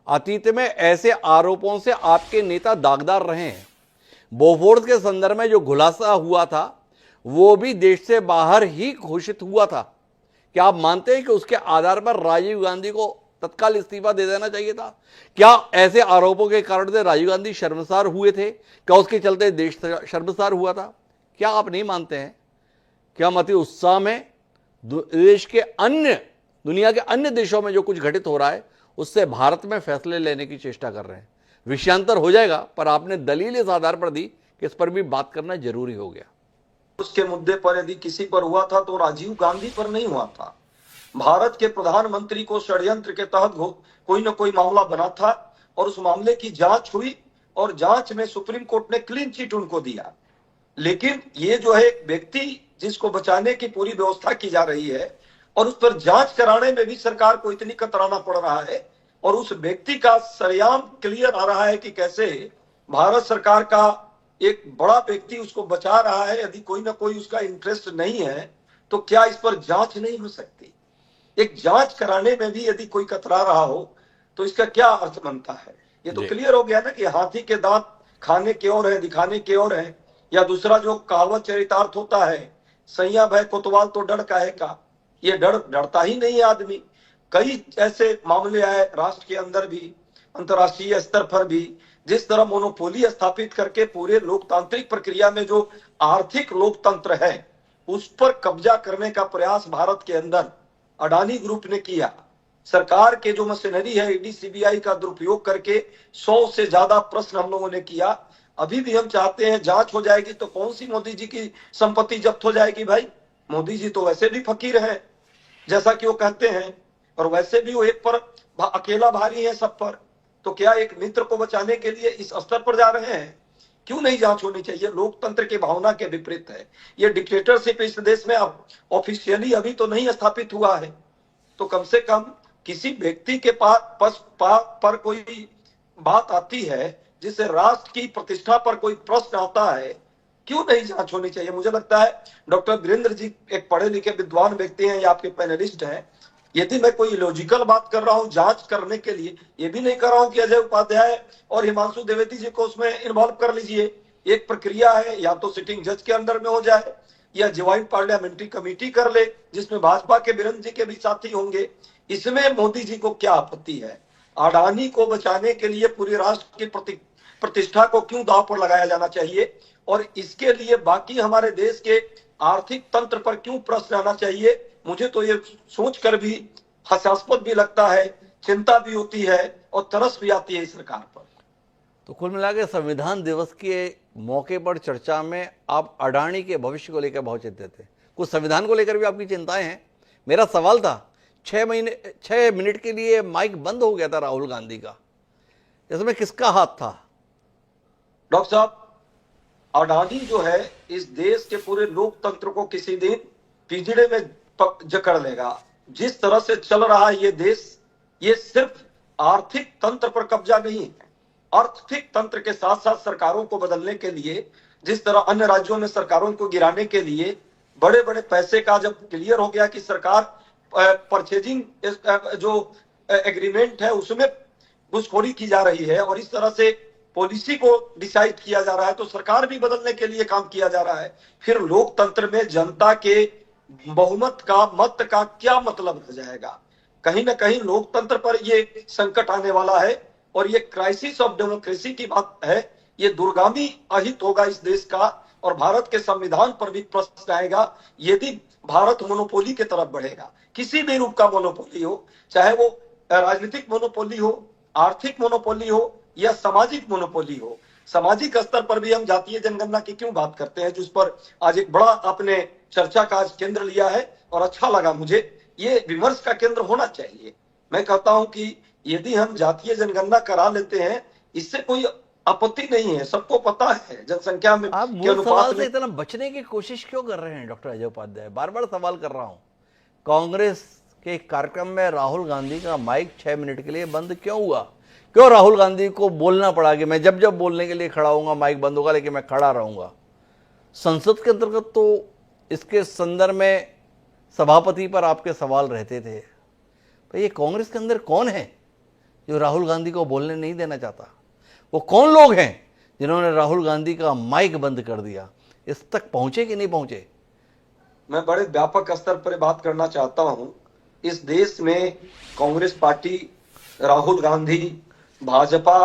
अतीत में ऐसे आरोपों से आपके नेता दागदार रहे हैं। बोफोर्स के संदर्भ में जो खुलासा हुआ था वो भी देश से बाहर ही घोषित हुआ था। क्या आप मानते हैं कि उसके आधार पर राजीव गांधी को तत्काल इस्तीफा दे देना चाहिए था? क्या ऐसे आरोपों के कारण से राजीव गांधी शर्मसार हुए थे? क्या उसके चलते देश शर्मसार हुआ था? क्या आप नहीं मानते हैं? क्या मत उत्साह में देश के दुनिया के अन्य देशों में जो कुछ घटित हो रहा है उससे भारत में फैसले लेने की चेष्टा कर रहे हैं? विषयांतर हो जाएगा, पर आपने दलील इस आधार पर दी कि इस पर भी बात करना जरूरी हो गया। उसके मुद्दे पर यदि किसी पर हुआ था तो राजीव गांधी पर नहीं हुआ था। भारत के प्रधानमंत्री को षड्यंत्र के तहत कोई ना कोई मामला बना था और उस मामले की जांच हुई और जांच में सुप्रीम कोर्ट ने क्लीन चिट उनको दिया। लेकिन ये जो है एक व्यक्ति जिसको बचाने की पूरी व्यवस्था की जा रही है और उस पर जांच कराने में भी सरकार को इतनी कतराना पड़ रहा है और उस व्यक्ति का सरेआम क्लियर आ रहा है कि कैसे भारत सरकार का एक बड़ा व्यक्ति उसको बचा रहा है। यदि कोई ना कोई उसका इंटरेस्ट नहीं है तो क्या इस पर जांच नहीं हो सकती? एक जांच कराने में भी यदि कोई कतरा रहा हो तो इसका क्या अर्थ बनता है? ये तो क्लियर हो गया ना कि हाथी के दांत खाने की ओर है, दिखाने की ओर है। या दूसरा जो कहावत चरितार्थ होता है, सैया भय कोतवाल तो डर काहे का, ये डरता ही नहीं है आदमी। कई ऐसे मामले आए राष्ट्र के अंदर भी, अंतर्राष्ट्रीय स्तर पर भी, जिस तरह मोनोपोली स्थापित करके पूरे लोकतांत्रिक प्रक्रिया में जो आर्थिक लोकतंत्र है उस पर कब्जा करने का प्रयास भारत के अंदर अडानी ग्रुप ने किया। सरकार के जो मशीनरी है ईडी सीबीआई का दुरुपयोग करके 100 से ज्यादा प्रश्न हम लोगों ने किया। अभी भी हम चाहते हैं जांच हो जाएगी तो कौन सी मोदी जी की संपत्ति जब्त हो जाएगी? भाई मोदी जी तो वैसे भी फकीर है जैसा कि वो कहते हैं, और वैसे भी वो एक पर अकेला भारी है सब पर। तो क्या एक मित्र को बचाने के लिए इस स्तर पर जा रहे हैं? क्यों नहीं जांच होनी चाहिए? लोकतंत्र की भावना के विपरीत है। ये डिक्टेटरशिप इस देश में ऑफिशियली अभी तो नहीं स्थापित हुआ है, तो कम से कम किसी व्यक्ति के पास पर कोई बात आती है जिससे राष्ट्र की प्रतिष्ठा पर कोई प्रश्न आता है, क्यों नहीं जांच होनी चाहिए? मुझे लगता है डॉक्टर वीरेंद्र जी एक पढ़े लिखे विद्वान व्यक्ति हैं, ये आपके पैनलिस्ट हैं। यदि मैं कोई लॉजिकल बात कर रहा हूं जांच करने के लिए, ये भी नहीं कर रहा हूं कि अजय उपाध्याय और हिमांशु द्विवेदी जी को उसमें इन्वॉल्व कर लीजिए। एक प्रक्रिया है, या तो सिटिंग जज के अंडर में हो जाए या ज्वाइंट पार्लियामेंट्री कमेटी कर ले जिसमें भाजपा के वीरेंद्र जी के भी साथी होंगे। इसमें मोदी जी को क्या आपत्ति है? अडानी को बचाने के लिए पूरे राष्ट्र की प्रतिष्ठा को क्यों दांव पर लगाया जाना चाहिए? और इसके लिए बाकी हमारे देश के आर्थिक तंत्र पर क्यों प्रश्न आना चाहिए? मुझे तो ये सोचकर भी हास्यास्पद भी लगता है, चिंता भी होती है और तरस भी आती है इस सरकार पर। तो कुल मिलाकर संविधान दिवस के मौके पर चर्चा में आप अडानी के भविष्य को लेकर बहुत चिंतित थे, कुछ संविधान को लेकर भी आपकी चिंताएं हैं। मेरा सवाल था 6 मिनट के लिए माइक बंद हो गया था राहुल गांधी का, इसमें किसका हाथ था? डॉक्टर साहब, अडानी जो है इस देश के पूरे लोकतंत्र को किसी दिन पिंजड़े में जकड़ लेगा। जिस तरह से चल रहा है ये देश, ये सिर्फ आर्थिक तंत्र पर कब्जा नहीं है, आर्थिक तंत्र के साथ साथ सरकारों को बदलने के लिए, जिस तरह अन्य राज्यों में सरकारों को गिराने के लिए बड़े बड़े पैसे का जब क्लियर हो गया कि सरकार परचेजिंग जो एग्रीमेंट है उसमें घुसखोरी की जा रही है और इस तरह से पॉलिसी को डिसाइड किया जा रहा है, तो सरकार भी बदलने के लिए काम किया जा रहा है। फिर लोकतंत्र में जनता के बहुमत का, मत का क्या मतलब रह जाएगा? कहीं ना कहीं लोकतंत्र पर ये संकट आने वाला है और ये क्राइसिस ऑफ डेमोक्रेसी की बात है। ये दूरगामी अहित होगा इस देश का और भारत के संविधान पर भी प्रश्न आएगा यदि भारत मोनोपोली की तरफ बढ़ेगा। किसी भी रूप का मोनोपोली हो, चाहे वो राजनीतिक मोनोपोली हो, आर्थिक मोनोपोली हो या सामाजिक मोनोपोली हो, सामाजिक स्तर पर भी हम जातीय जनगणना की क्यों बात करते हैं, जिस पर आज एक बड़ा आपने चर्चा का आज केंद्र लिया है और अच्छा लगा मुझे। ये विमर्श का केंद्र होना चाहिए। मैं कहता हूं कि यदि हम जातीय जनगणना करा लेते हैं, इससे कोई आपत्ति नहीं है, सबको पता है जनसंख्या में आप के मूल सवाल अनुपात से में। इतना बचने की कोशिश क्यों कर रहे हैं डॉक्टर अजय उपाध्याय? बार बार सवाल कर रहा हूं, कांग्रेस के कार्यक्रम में राहुल गांधी का माइक 6 मिनट के लिए बंद क्यों हुआ? क्यों राहुल गांधी को बोलना पड़ा कि मैं जब जब बोलने के लिए खड़ा होऊंगा माइक बंद होगा, लेकिन मैं खड़ा रहूंगा? संसद के अंतर्गत तो इसके संदर्भ में सभापति पर आपके सवाल रहते थे। तो ये कांग्रेस के अंदर कौन है जो राहुल गांधी को बोलने नहीं देना चाहता? वो कौन लोग हैं जिन्होंने राहुल गांधी का माइक बंद कर दिया? इस तक पहुंचे कि नहीं पहुंचे? मैं बड़े व्यापक स्तर पर बात करना चाहता हूं। इस देश में कांग्रेस पार्टी, राहुल गांधी, भाजपा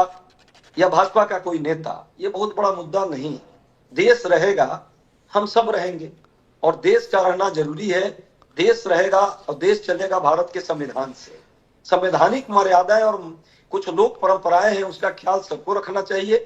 या भाजपा का कोई नेता, ये बहुत बड़ा मुद्दा नहीं है। देश रहेगा, हम सब रहेंगे और देश का रहना जरूरी है। देश रहेगा और देश चलेगा भारत के संविधान से। संवैधानिक मर्यादाएं और कुछ लोक परंपराएं हैं, उसका ख्याल सबको रखना चाहिए।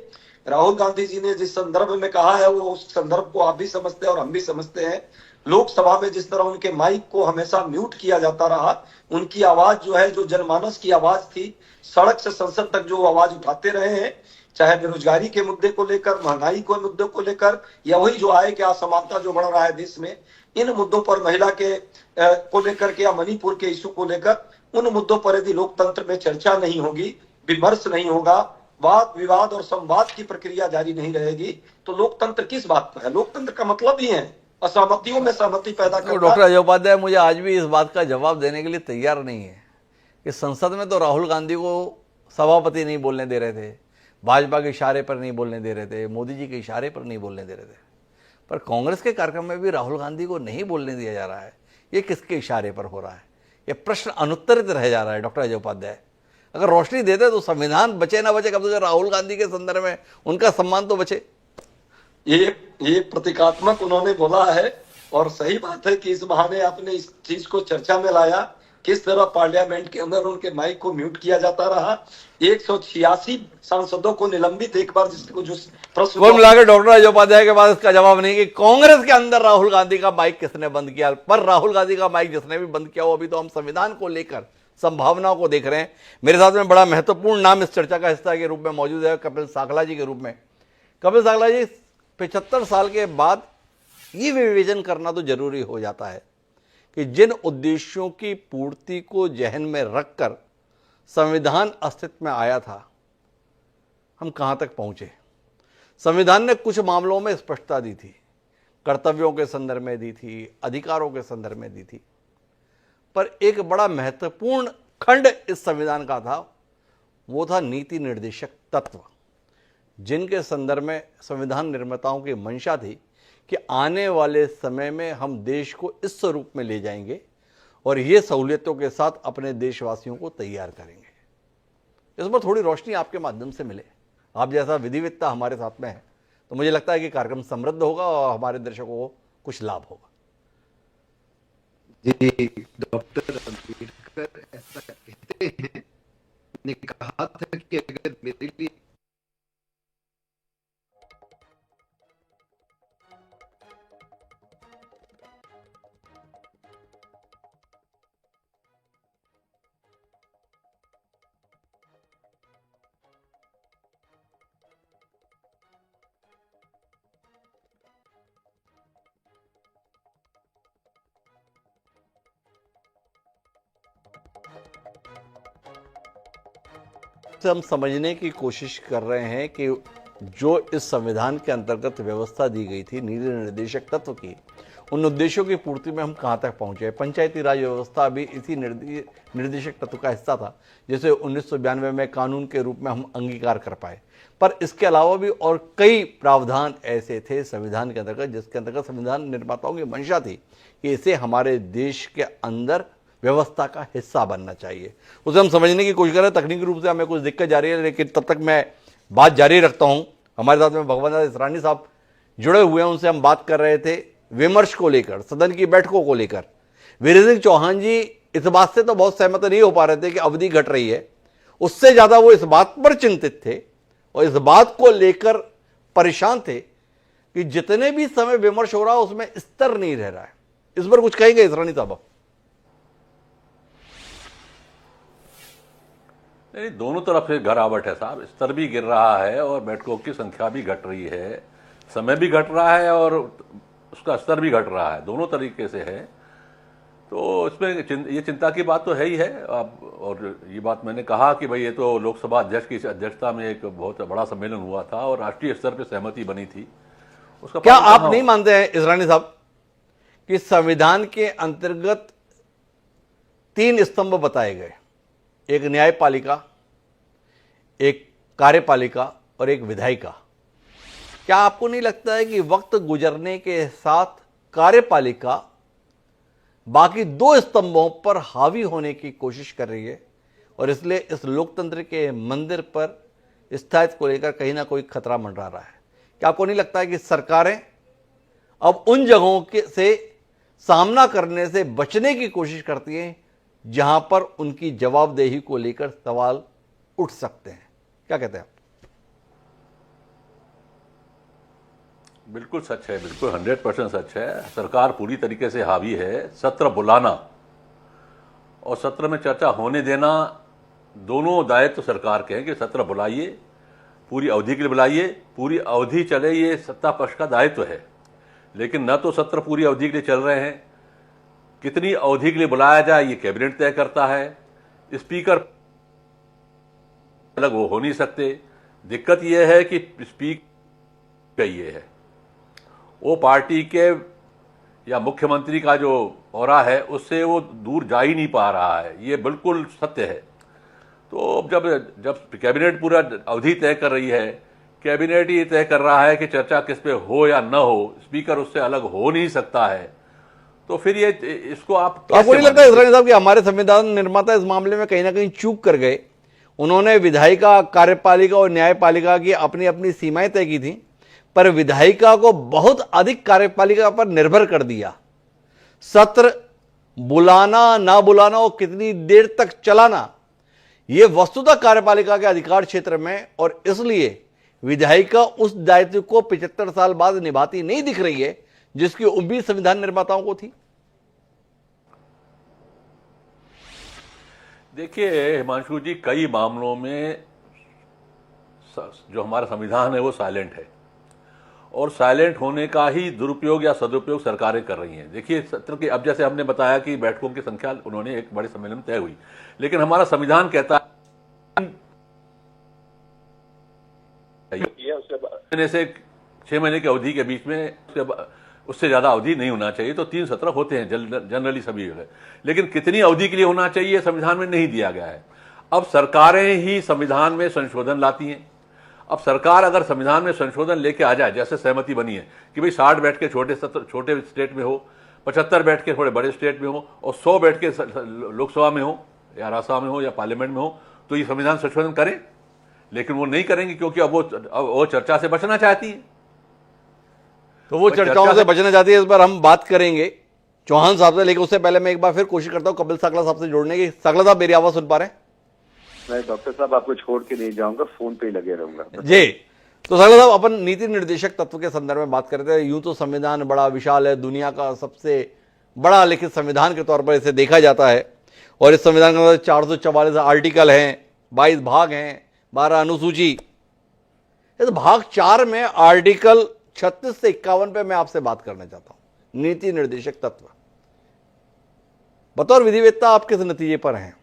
राहुल गांधी जी ने जिस संदर्भ में कहा है, वो उस संदर्भ को आप भी समझते हैं और हम भी समझते हैं। लोकसभा में जिस तरह उनके माइक को हमेशा म्यूट किया जाता रहा, उनकी आवाज जो है, जो जनमानस की आवाज थी, सड़क से संसद तक जो आवाज उठाते रहे हैं, चाहे बेरोजगारी के मुद्दे को लेकर, महंगाई के मुद्दे को लेकर, या वही जो आय के असमानता जो बढ़ रहा है देश में, इन मुद्दों पर, महिला के को लेकर के या मणिपुर के इशू को लेकर, उन मुद्दों पर यदि लोकतंत्र में चर्चा नहीं होगी, विमर्श नहीं होगा, वाद विवाद और संवाद की प्रक्रिया जारी नहीं रहेगी, तो लोकतंत्र किस बात का है? लोकतंत्र का मतलब ही है असहमतियों में सहमति पैदा तो करना। डॉक्टर अजय उपाध्याय मुझे आज भी इस बात का जवाब देने के लिए तैयार नहीं है कि संसद में तो राहुल गांधी को सभापति नहीं बोलने दे रहे थे, भाजपा के इशारे पर नहीं बोलने दे रहे थे, मोदी जी के इशारे पर नहीं बोलने दे रहे थे, पर कांग्रेस के कार्यक्रम में भी राहुल गांधी को नहीं बोलने दिया जा रहा है। ये किसके इशारे पर हो रहा है? ये प्रश्न अनुत्तरित रह जा रहा है। डॉक्टर अजय उपाध्याय, अगर रोशनी देते तो संविधान बचे ना बचे, कब तक राहुल गांधी के संदर्भ में उनका सम्मान तो बचे। ये प्रतीकात्मक उन्होंने बोला है और सही बात है कि इस बहाने आपने इस चीज को चर्चा में लाया। किस तरह पार्लियामेंट के अंदर उनके माइक को म्यूट किया जाता रहा। 186 सांसदों को निलंबित, एक बार जिसको जो प्रश्न कुल मिलाकर डॉक्टर अजय उपाध्याय के पास इसका जवाब नहीं कि कांग्रेस के अंदर राहुल गांधी का माइक किसने बंद किया। पर राहुल गांधी का माइक जिसने भी बंद किया हो, अभी तो हम संविधान को लेकर संभावनाओं को देख रहे हैं। मेरे साथ में बड़ा महत्वपूर्ण नाम इस चर्चा का हिस्सा के रूप में मौजूद है कपिल साकला जी के रूप में। कपिल साकला जी, 75 साल के बाद ये विवेचन करना तो जरूरी हो जाता है कि जिन उद्देश्यों की पूर्ति को जहन में रखकर संविधान अस्तित्व में आया था, हम कहां तक पहुंचे। संविधान ने कुछ मामलों में स्पष्टता दी थी, कर्तव्यों के संदर्भ में दी थी, अधिकारों के संदर्भ में दी थी, पर एक बड़ा महत्वपूर्ण खंड इस संविधान का था, वो था नीति निर्देशक तत्व, जिनके संदर्भ में संविधान निर्माताओं की मंशा थी कि आने वाले समय में हम देश को इस स्वरूप में ले जाएंगे और ये सहूलियतों के साथ अपने देशवासियों को तैयार करेंगे। इस पर थोड़ी रोशनी आपके माध्यम से मिले। आप जैसा विधिवेत्ता हमारे साथ में है, तो मुझे लगता है कि कार्यक्रम समृद्ध होगा और हमारे दर्शकों को कुछ लाभ होगा। जी, डॉक्टर अम्बेडकर ऐसा कहते हैं, ने कहा था कि अगर मेरे लिए से हम समझने की कोशिश कर रहे हैं कि जो इस संविधान के अंतर्गत व्यवस्था दी गई थी नीति निर्देशक तत्व की, उन उद्देश्यों की पूर्ति में हम कहां तक पहुंचे। पंचायती राज व्यवस्था भी इसी निर्देशक तत्व का हिस्सा था, जिसे 1992 में कानून के रूप में हम अंगीकार कर पाए। पर इसके अलावा भी और कई प्रावधान ऐसे थे संविधान के अंतर्गत, जिसके अंतर्गत संविधान निर्माताओं की मंशा थी कि इसे हमारे देश के अंदर व्यवस्था का हिस्सा बनना चाहिए। उसे हम समझने की कोशिश कर रहे हैं। तकनीकी रूप से हमें कुछ दिक्कत जारी है, लेकिन तब तक मैं बात जारी रखता हूं। हमारे साथ में भगवंत दास इसरानी साहब जुड़े हुए हैं, उनसे हम बात कर रहे थे विमर्श को लेकर, सदन की बैठकों को लेकर। वीर सिंह चौहान जी इस बात से तो बहुत सहमत नहीं हो पा रहे थे कि अवधि घट रही है, उससे ज्यादा वो इस बात पर चिंतित थे और इस बात को लेकर परेशान थे कि जितने भी समय विमर्श हो रहा है उसमें स्तर नहीं रह रहा है। इस पर कुछ कहेंगे इसरानी साहब? नहीं, दोनों तरफ से गिरावट है साहब, स्तर भी गिर रहा है और बैठकों की संख्या भी घट रही है, समय भी घट रहा है और उसका स्तर भी घट रहा है, दोनों तरीके से है। तो इसमें ये चिंता की बात तो है ही है। अब और ये बात मैंने कहा कि भाई ये तो लोकसभा अध्यक्ष की अध्यक्षता में एक बहुत बड़ा सम्मेलन हुआ था और राष्ट्रीय स्तर पर सहमति बनी थी। उसका क्या आप नहीं मानते हैं इसरानी साहब कि संविधान के अंतर्गत 3 स्तंभ बताए गए, एक न्यायपालिका, एक कार्यपालिका और एक विधायिका? क्या आपको नहीं लगता है कि वक्त गुजरने के साथ कार्यपालिका बाकी 2 स्तंभों पर हावी होने की कोशिश कर रही है और इसलिए इस लोकतंत्र के मंदिर पर स्थायित्व को लेकर कहीं ना कोई खतरा मंडरा रहा है? क्या आपको नहीं लगता है कि सरकारें अब उन जगहों के से सामना करने से बचने की कोशिश करती हैं जहां पर उनकी जवाबदेही को लेकर सवाल उठ सकते हैं? क्या कहते हैं आप? बिल्कुल सच है, बिल्कुल 100% सच है। सरकार पूरी तरीके से हावी है। सत्र बुलाना और सत्र में चर्चा होने देना, दोनों दायित्व सरकार के हैं कि सत्र बुलाइए, पूरी अवधि के लिए बुलाइए, पूरी अवधि चले, ये सत्ता पक्ष का दायित्व है। लेकिन न तो सत्र पूरी अवधि के लिए चल रहे हैं, कितनी अवधि के लिए बुलाया जाए ये कैबिनेट तय करता है, स्पीकर अलग वो हो नहीं सकते। दिक्कत यह है कि स्पीकर ये है, वो पार्टी के या मुख्यमंत्री का जो औरा है उससे वो दूर जा ही नहीं पा रहा है, ये बिल्कुल सत्य है। तो जब कैबिनेट पूरा अवधि तय कर रही है, कैबिनेट ये तय कर रहा है कि चर्चा किस पे हो या न हो, स्पीकर उससे अलग हो नहीं सकता है, तो फिर ये इसको आपको नहीं लगता इसरानी साहब कि हमारे संविधान निर्माता इस मामले में कहीं ना कहीं चूक कर गए? उन्होंने विधायिका, कार्यपालिका और न्यायपालिका की अपनी अपनी सीमाएं तय की थी, पर विधायिका को बहुत अधिक कार्यपालिका पर निर्भर कर दिया। सत्र बुलाना ना बुलाना और कितनी देर तक चलाना, यह वस्तुतः कार्यपालिका के अधिकार क्षेत्र में, और इसलिए विधायिका उस दायित्व को 75 साल बाद निभाती नहीं दिख रही है जिसकी उम्मीद संविधान निर्माताओं को थी। देखिए हिमांशु जी, कई मामलों में जो हमारा संविधान है वो साइलेंट है और साइलेंट होने का ही दुरुपयोग या सदुपयोग सरकारें कर रही हैं। देखिए सत्र की, अब जैसे हमने बताया कि बैठकों की संख्या उन्होंने एक बड़े सम्मेलन तय हुई, लेकिन हमारा संविधान कहता है से 6 महीने की अवधि के बीच में, उससे ज्यादा अवधि नहीं होना चाहिए। तो 3 सत्र होते हैं जनरली सभी जगह, लेकिन कितनी अवधि के लिए होना चाहिए संविधान में नहीं दिया गया है। अब सरकारें ही संविधान में संशोधन लाती हैं। अब सरकार अगर संविधान में संशोधन लेके आ जाए, जैसे सहमति बनी है कि भाई 60 बैठ के छोटे स्टेट में हो, 75 बैठ के थोड़े बड़े स्टेट में हो और 100 बैठ के लोकसभा में हो या राज्यसभा में हो या पार्लियामेंट में हो, तो ये संविधान संशोधन करें। लेकिन वो नहीं करेंगे क्योंकि अब वो चर्चा से बचना चाहती है। तो वो चर्चाओं से बचना चाहती है, इस पर हम बात करेंगे चौहान साहब से, लेकिन उससे पहले मैं एक बार फिर कोशिश करता हूं कपिल साकला साहब से जोड़ने की। साकला साहब, मेरी आवाज सुन पा रहे हैं? मैं डॉक्टर साहब आपको छोड़ के नहीं जाऊंगा, फोन पे ही लगे रहूंगा जी। तो साकला साहब, अपन नीति निर्देशक तत्व के संदर्भ में बात कर रहे थे। यूं तो संविधान बड़ा विशाल है, दुनिया का सबसे बड़ा लिखित संविधान के तौर पर इसे देखा जाता है, और इस संविधान के अंदर 444 आर्टिकल हैं, 22 भाग हैं, 12 अनुसूची। इस भाग 4 में आर्टिकल 36 से 51 पे मैं आपसे बात करना चाहता हूं। नीति निर्देशक तत्व, बतौर विधिवेत्ता आप किस नतीजे पर हैं?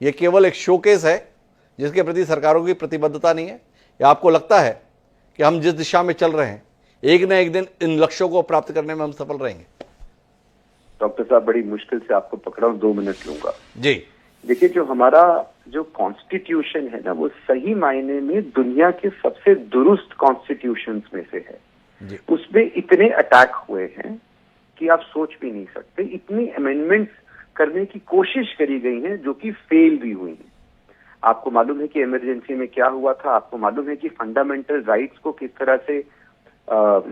यह केवल एक शोकेस है जिसके प्रति सरकारों की प्रतिबद्धता नहीं है, या आपको लगता है कि हम जिस दिशा में चल रहे हैं एक न एक दिन इन लक्ष्यों को प्राप्त करने में हम सफल रहेंगे? डॉक्टर साहब, बड़ी मुश्किल से आपको पकड़ा हूं, 2 मिनट लूंगा जी। देखिए, जो हमारा जो कॉन्स्टिट्यूशन है ना, वो सही मायने में दुनिया के सबसे दुरुस्त कॉन्स्टिट्यूशंस में से है जी। उसमें इतने अटैक हुए हैं कि आप सोच भी नहीं सकते। इतनी अमेंडमेंट्स करने की कोशिश करी गई हैं जो कि फेल भी हुई हैं। आपको मालूम है कि इमरजेंसी में क्या हुआ था, आपको मालूम है कि फंडामेंटल राइट्स को किस तरह से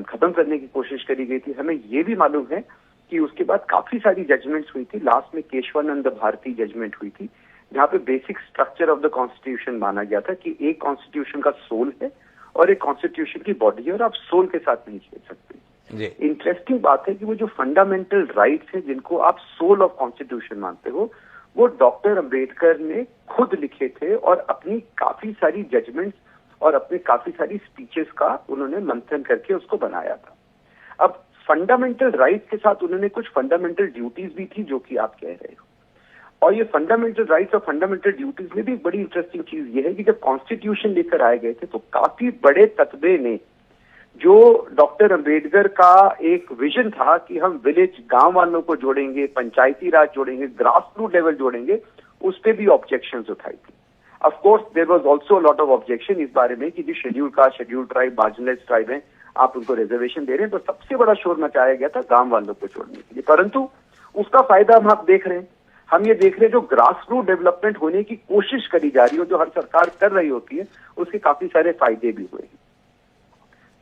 खत्म करने की कोशिश करी गई थी। हमें ये भी मालूम है कि उसके बाद काफी सारी जजमेंट्स हुई थी। लास्ट में केशवानंद भारती जजमेंट हुई थी जहाँ पे basic structure of the constitution माना गया था कि एक कॉन्स्टिट्यूशन का सोल है और एक कॉन्स्टिट्यूशन की बॉडी है और आप सोल के साथ नहीं खेल सकते। जी इंटरेस्टिंग बात है कि वो जो फंडामेंटल राइट्स हैं जिनको आप सोल ऑफ कॉन्स्टिट्यूशन मानते हो, वो डॉक्टर अंबेडकर ने खुद लिखे थे और अपनी काफी सारी जजमेंट्स और अपने काफी सारी स्पीचेस का उन्होंने मंथन करके उसको बनाया था। अब फंडामेंटल राइट्स के साथ उन्होंने कुछ फंडामेंटल ड्यूटीज भी थी जो कि आप कह रहे हो, और ये फंडामेंटल राइट्स और फंडामेंटल ड्यूटीज में भी बड़ी इंटरेस्टिंग चीज ये है कि जब कॉन्स्टिट्यूशन लेकर आए गए थे तो काफी बड़े तत्वे ने जो डॉक्टर अंबेडकर का एक विजन था कि हम विलेज गांव वालों को जोड़ेंगे, पंचायती राज जोड़ेंगे, ग्रास रूट लेवल जोड़ेंगे, उस पर भी ऑब्जेक्शंस उठाई थी। Of course there was also lot of objection इस बारे में कि जो शेड्यूल ट्राइब, मार्जिनलाइज्ड ट्राइब है, आप उनको रिजर्वेशन दे रहे हैं, तो सबसे बड़ा शोर मचाया गया था गांव वालों को जोड़ने के लिए। परंतु उसका फायदा हम आप देख रहे हैं, हम ये देख रहे हैं जो ग्रास रूट डेवलपमेंट होने की कोशिश करी जा रही है, जो हर सरकार कर रही होती है, उसके काफी सारे फायदे भी हुए हैं,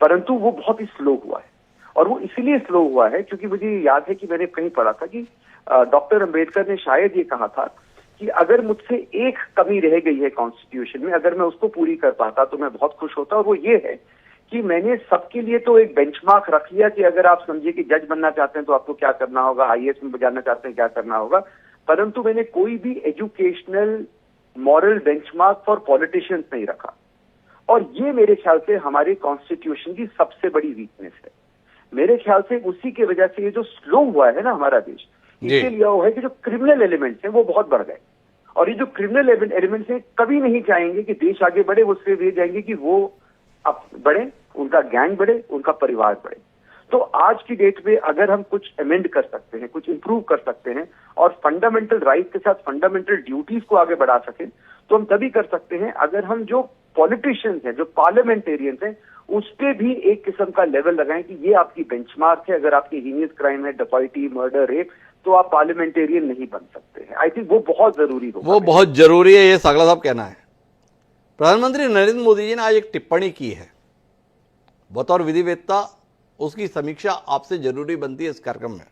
परंतु वो बहुत ही स्लो हुआ है। और वो इसलिए स्लो हुआ है क्योंकि मुझे याद है कि मैंने कहीं पढ़ा था कि डॉक्टर अंबेडकर ने शायद ये कहा था कि अगर मुझसे एक कमी रह गई है कॉन्स्टिट्यूशन में, अगर मैं उसको पूरी कर पाता तो मैं बहुत खुश होता। और वो ये है कि मैंने सबके लिए तो एक बेंचमार्क रख लिया कि अगर आप समझिए कि जज बनना चाहते हैं तो आपको क्या करना होगा, आईएएस में जाना चाहते हैं क्या करना होगा, परंतु मैंने कोई भी educational moral benchmark for politicians नहीं रखा। और ये मेरे ख्याल से हमारे कॉन्स्टिट्यूशन की सबसे बड़ी वीकनेस है। मेरे ख्याल से उसी की वजह से ये जो स्लो हुआ है ना हमारा देश, इसके लिए वो है कि जो क्रिमिनल एलिमेंट्स हैं वो बहुत बढ़ गए, और ये जो क्रिमिनल एलिमेंट्स हैं कभी नहीं चाहेंगे कि देश आगे बढ़े, वो सिर्फ ये चाहेंगे कि वो अब बढ़े, उनका गैंग बढ़े, उनका परिवार बढ़े। तो आज की डेट में अगर हम कुछ अमेंड कर सकते हैं, कुछ इंप्रूव कर सकते हैं और फंडामेंटल राइट के साथ फंडामेंटल ड्यूटीज को आगे बढ़ा सकें, तो हम तभी कर सकते हैं अगर हम जो पॉलिटिशियंस हैं, जो पार्लियामेंटेरियंस हैं, उस पे भी एक किस्म का लेवल लगाएं कि ये आपकी बेंचमार्क है। अगर आपकी हीनियस क्राइम है, डकैती, मर्डर, रेप, तो आप पार्लियामेंटेरियन नहीं बन सकते हैं। आई थिंक वो बहुत जरूरी होगा, वो बहुत जरूरी है, ये सागला साहब कहना है। प्रधानमंत्री नरेंद्र मोदी जी ने आज एक टिप्पणी की है, बतौर विधिवेत्ता उसकी समीक्षा आपसे जरूरी बनती है इस कार्यक्रम में।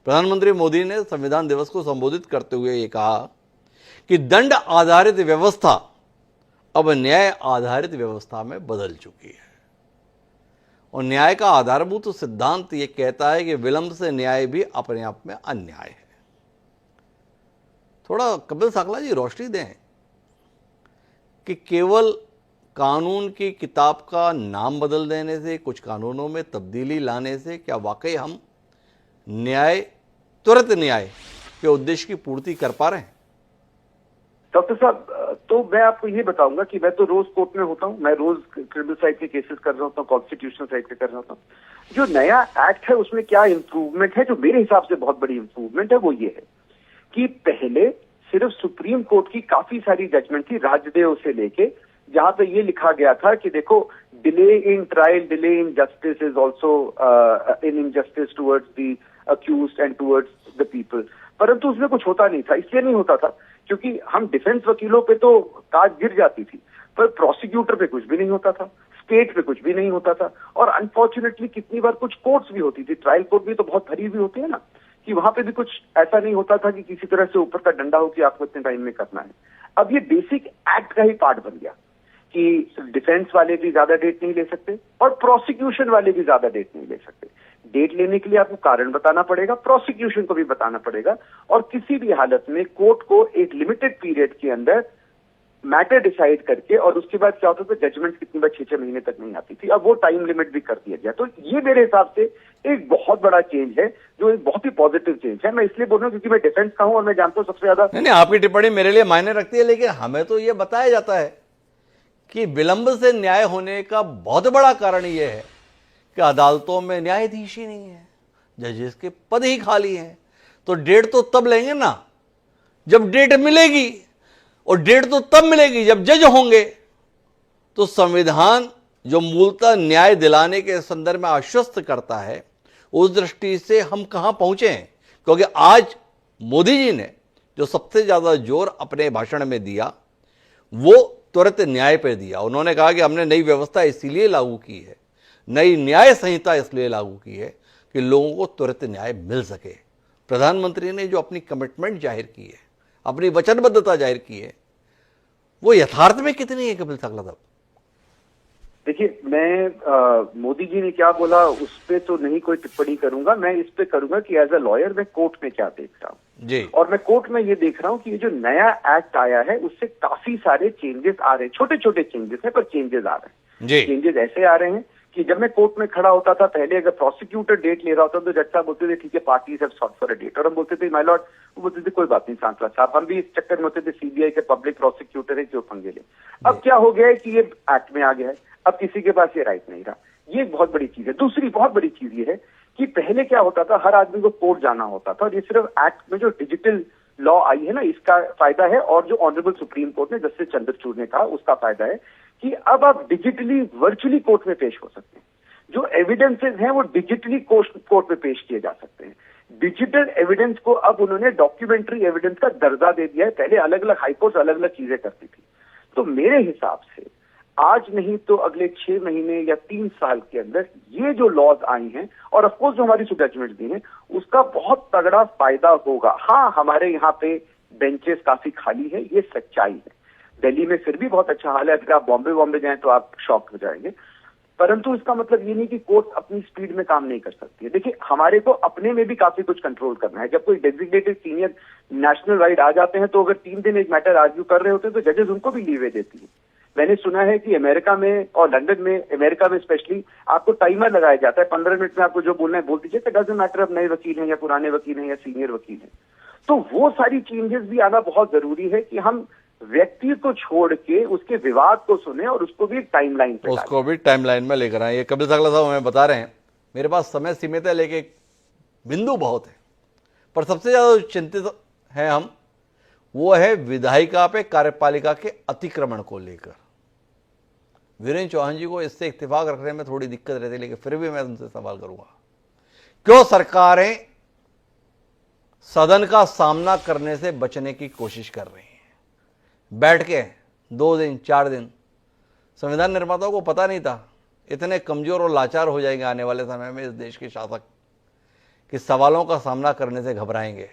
प्रधानमंत्री मोदी ने संविधान दिवस को संबोधित करते हुए ये कहा कि दंड आधारित व्यवस्था अब न्याय आधारित व्यवस्था में बदल चुकी है, और न्याय का आधारभूत सिद्धांत ये कहता है कि विलंब से न्याय भी अपने आप में अन्याय है। थोड़ा कपिल साकला जी रोशनी दें कि केवल कानून की किताब का नाम बदल देने से, कुछ कानूनों में तब्दीली लाने से क्या वाकई हम त्वरित न्याय के उद्देश्य की पूर्ति कर पा रहे हैं? डॉक्टर साहब, तो मैं आपको ये बताऊंगा कि मैं तो रोज कोर्ट में होता हूँ, मैं रोज क्रिमिनल साइड के केसेस कर रहा होता हूँ, कॉन्स्टिट्यूशनल साइड के कर रहा होता हूँ। जो नया एक्ट है उसमें क्या इंप्रूवमेंट है, जो मेरे हिसाब से बहुत बड़ी इंप्रूवमेंट है, वो ये है कि पहले सिर्फ सुप्रीम कोर्ट की काफी सारी जजमेंट थी, राजदेव से लेके, जहां पे ये लिखा गया था कि देखो, delay in trial, delay in justice is also in injustice towards the accused and towards the people. परंतु उसमें कुछ होता नहीं था। इसलिए नहीं होता था क्योंकि हम डिफेंस वकीलों पे तो काज गिर जाती थी, पर प्रोसिक्यूटर पे कुछ भी नहीं होता था, स्टेट पे कुछ भी नहीं होता था। और अनफॉर्चुनेटली कितनी बार कुछ कोर्ट्स भी होती थी, ट्रायल कोर्ट भी तो बहुत भरी हुई होती है ना, कि वहां पे भी कुछ ऐसा नहीं होता था कि किसी तरह से ऊपर का डंडा हो कि आपको इतने टाइम में करना है। अब ये बेसिक एक्ट का ही पार्ट बन गया कि डिफेंस वाले भी ज्यादा डेट नहीं ले सकते और प्रोसिक्यूशन वाले भी ज्यादा डेट नहीं ले सकते। डेट लेने के लिए आपको कारण बताना पड़ेगा, प्रोसिक्यूशन को भी बताना पड़ेगा, और किसी भी हालत में कोर्ट को एक लिमिटेड पीरियड के अंदर मैटर डिसाइड करके, और उसके बाद क्या होता था, जजमेंट कितनी बार 6 महीने तक नहीं आती थी, अब वो टाइम लिमिट भी कर दिया गया। तो ये मेरे हिसाब से एक बहुत बड़ा चेंज है, जो एक बहुत ही पॉजिटिव चेंज है। मैं इसलिए बोल रहा हूँ क्योंकि मैं डिफेंस का हूं और मैं जानता हूँ सबसे ज्यादा। नहीं, आपकी टिप्पणी मेरे लिए मायने रखती है, लेकिन हमें तो ये बताया जाता है कि विलंब से न्याय होने का बहुत बड़ा कारण यह है कि अदालतों में न्यायाधीश ही नहीं है, जजेस के पद ही खाली हैं। तो डेट तो तब लेंगे ना जब डेट मिलेगी, और डेट तो तब मिलेगी जब जज होंगे। तो संविधान जो मूलतः न्याय दिलाने के संदर्भ में आश्वस्त करता है, उस दृष्टि से हम कहां पहुंचे हैं? क्योंकि आज मोदी जी ने जो सबसे ज्यादा जोर अपने भाषण में दिया वो त्वरित न्याय पर दिया। उन्होंने कहा कि हमने नई व्यवस्था इसीलिए लागू की है, नई न्याय संहिता इसलिए लागू की है कि लोगों को त्वरित न्याय मिल सके। प्रधानमंत्री ने जो अपनी कमिटमेंट जाहिर की है, अपनी वचनबद्धता जाहिर की है, वो यथार्थ में कितनी है कपिल सकला साहब? देखिए, मैं मोदी जी ने क्या बोला उस पे तो नहीं कोई टिप्पणी करूंगा। मैं इस पे करूंगा कि एज अ लॉयर मैं कोर्ट में क्या देख रहा हूँ जी। और मैं कोर्ट में ये देख रहा हूँ कि ये जो नया एक्ट आया है उससे काफी सारे चेंजेस आ रहे हैं। छोटे छोटे चेंजेस हैं पर चेंजेस आ रहे हैं। जी। चेंजेस ऐसे आ रहे हैं कि जब मैं कोर्ट में खड़ा होता था, पहले अगर प्रोसिक्यूटर डेट ले रहा होता तो जज साहब बोलते थे ठीक है, parties have sought for a date, और हम बोलते थे माय लॉर्ड, वो बोलते थे कोई बात नहीं सांसला साहब, हम भी इस चक्कर में होते थे सीबीआई के पब्लिक प्रोसिक्यूटर है जो पंगे ले। अब क्या हो गया है कि ये एक्ट में आ गया है, अब किसी के पास ये राइट नहीं रहा। ये एक बहुत बड़ी चीज है। दूसरी बहुत बड़ी चीज ये है कि पहले क्या होता था, हर आदमी को कोर्ट जाना होता था, और ये सिर्फ एक्ट में जो डिजिटल लॉ आई है ना, इसका फायदा है, और जो ऑनरेबल सुप्रीम कोर्ट ने जस्टिस चंद्रचूड़ ने कहा उसका फायदा है कि अब आप डिजिटली वर्चुअली कोर्ट में पेश हो सकते हैं। जो एविडेंसेस हैं वो डिजिटली कोर्ट में पेश किए जा सकते हैं। डिजिटल एविडेंस को अब उन्होंने डॉक्यूमेंट्री एविडेंस का दर्जा दे दिया है। पहले अलग अलग हाईकोर्ट अलग अलग चीजें करती थी। तो मेरे हिसाब से आज नहीं तो अगले 6 महीने या 3 साल के अंदर ये जो लॉज आई हैं, और ऑफ कोर्स जो हमारी जजमेंट दी हैं, उसका बहुत तगड़ा फायदा होगा। हाँ, हमारे यहाँ पे बेंचेस काफी खाली है, ये सच्चाई है। दिल्ली में फिर भी बहुत अच्छा हाल है। अगर आप बॉम्बे जाएं तो आप शॉक हो जाएंगे। परंतु इसका मतलब ये नहीं कि कोर्ट अपनी स्पीड में काम नहीं कर सकती है। देखिए, हमारे को अपने में भी काफी कुछ कंट्रोल करना है। जब कोई डेजिग्नेटेड सीनियर नेशनल वाइड आ जाते हैं तो अगर 3 दिन एक मैटर आर्ग्यू कर रहे होते हैं तो जजेस उनको भी लीवे देती है। मैंने सुना है कि अमेरिका में और लंदन में, अमेरिका में स्पेशली, आपको टाइमर लगाया जाता है, 15 मिनट में आपको जो बोलना है बोल दीजिए। तो डजंट मैटर अब नए वकील हैं या पुराने वकील हैं या सीनियर वकील हैं। तो वो सारी चेंजेस भी आना बहुत जरूरी है कि हम व्यक्ति को छोड़ के उसके विवाद को सुने और उसको भी टाइमलाइन पे उसको भी टाइमलाइन में लेकर आए। ये कपिल सकला साहब हमें बता रहे हैं, मेरे पास समय सीमित है लेकिन बिंदु बहुत है, पर सबसे ज्यादा जो चिंतित है हम, वो है विधायिका पे कार्यपालिका के अतिक्रमण को लेकर। वीरेंद्र चौहान जी को इससे इत्तेफाक रखने में थोड़ी दिक्कत रहती है, लेकिन फिर भी मैं उनसे सवाल करूंगा, क्यों सरकारें सदन का सामना करने से बचने की कोशिश कर रही हैं? बैठ के 2 दिन 4 दिन, संविधान निर्माताओं को पता नहीं था इतने कमजोर और लाचार हो जाएंगे आने वाले समय में इस देश के शासक कि सवालों का सामना करने से घबराएंगे।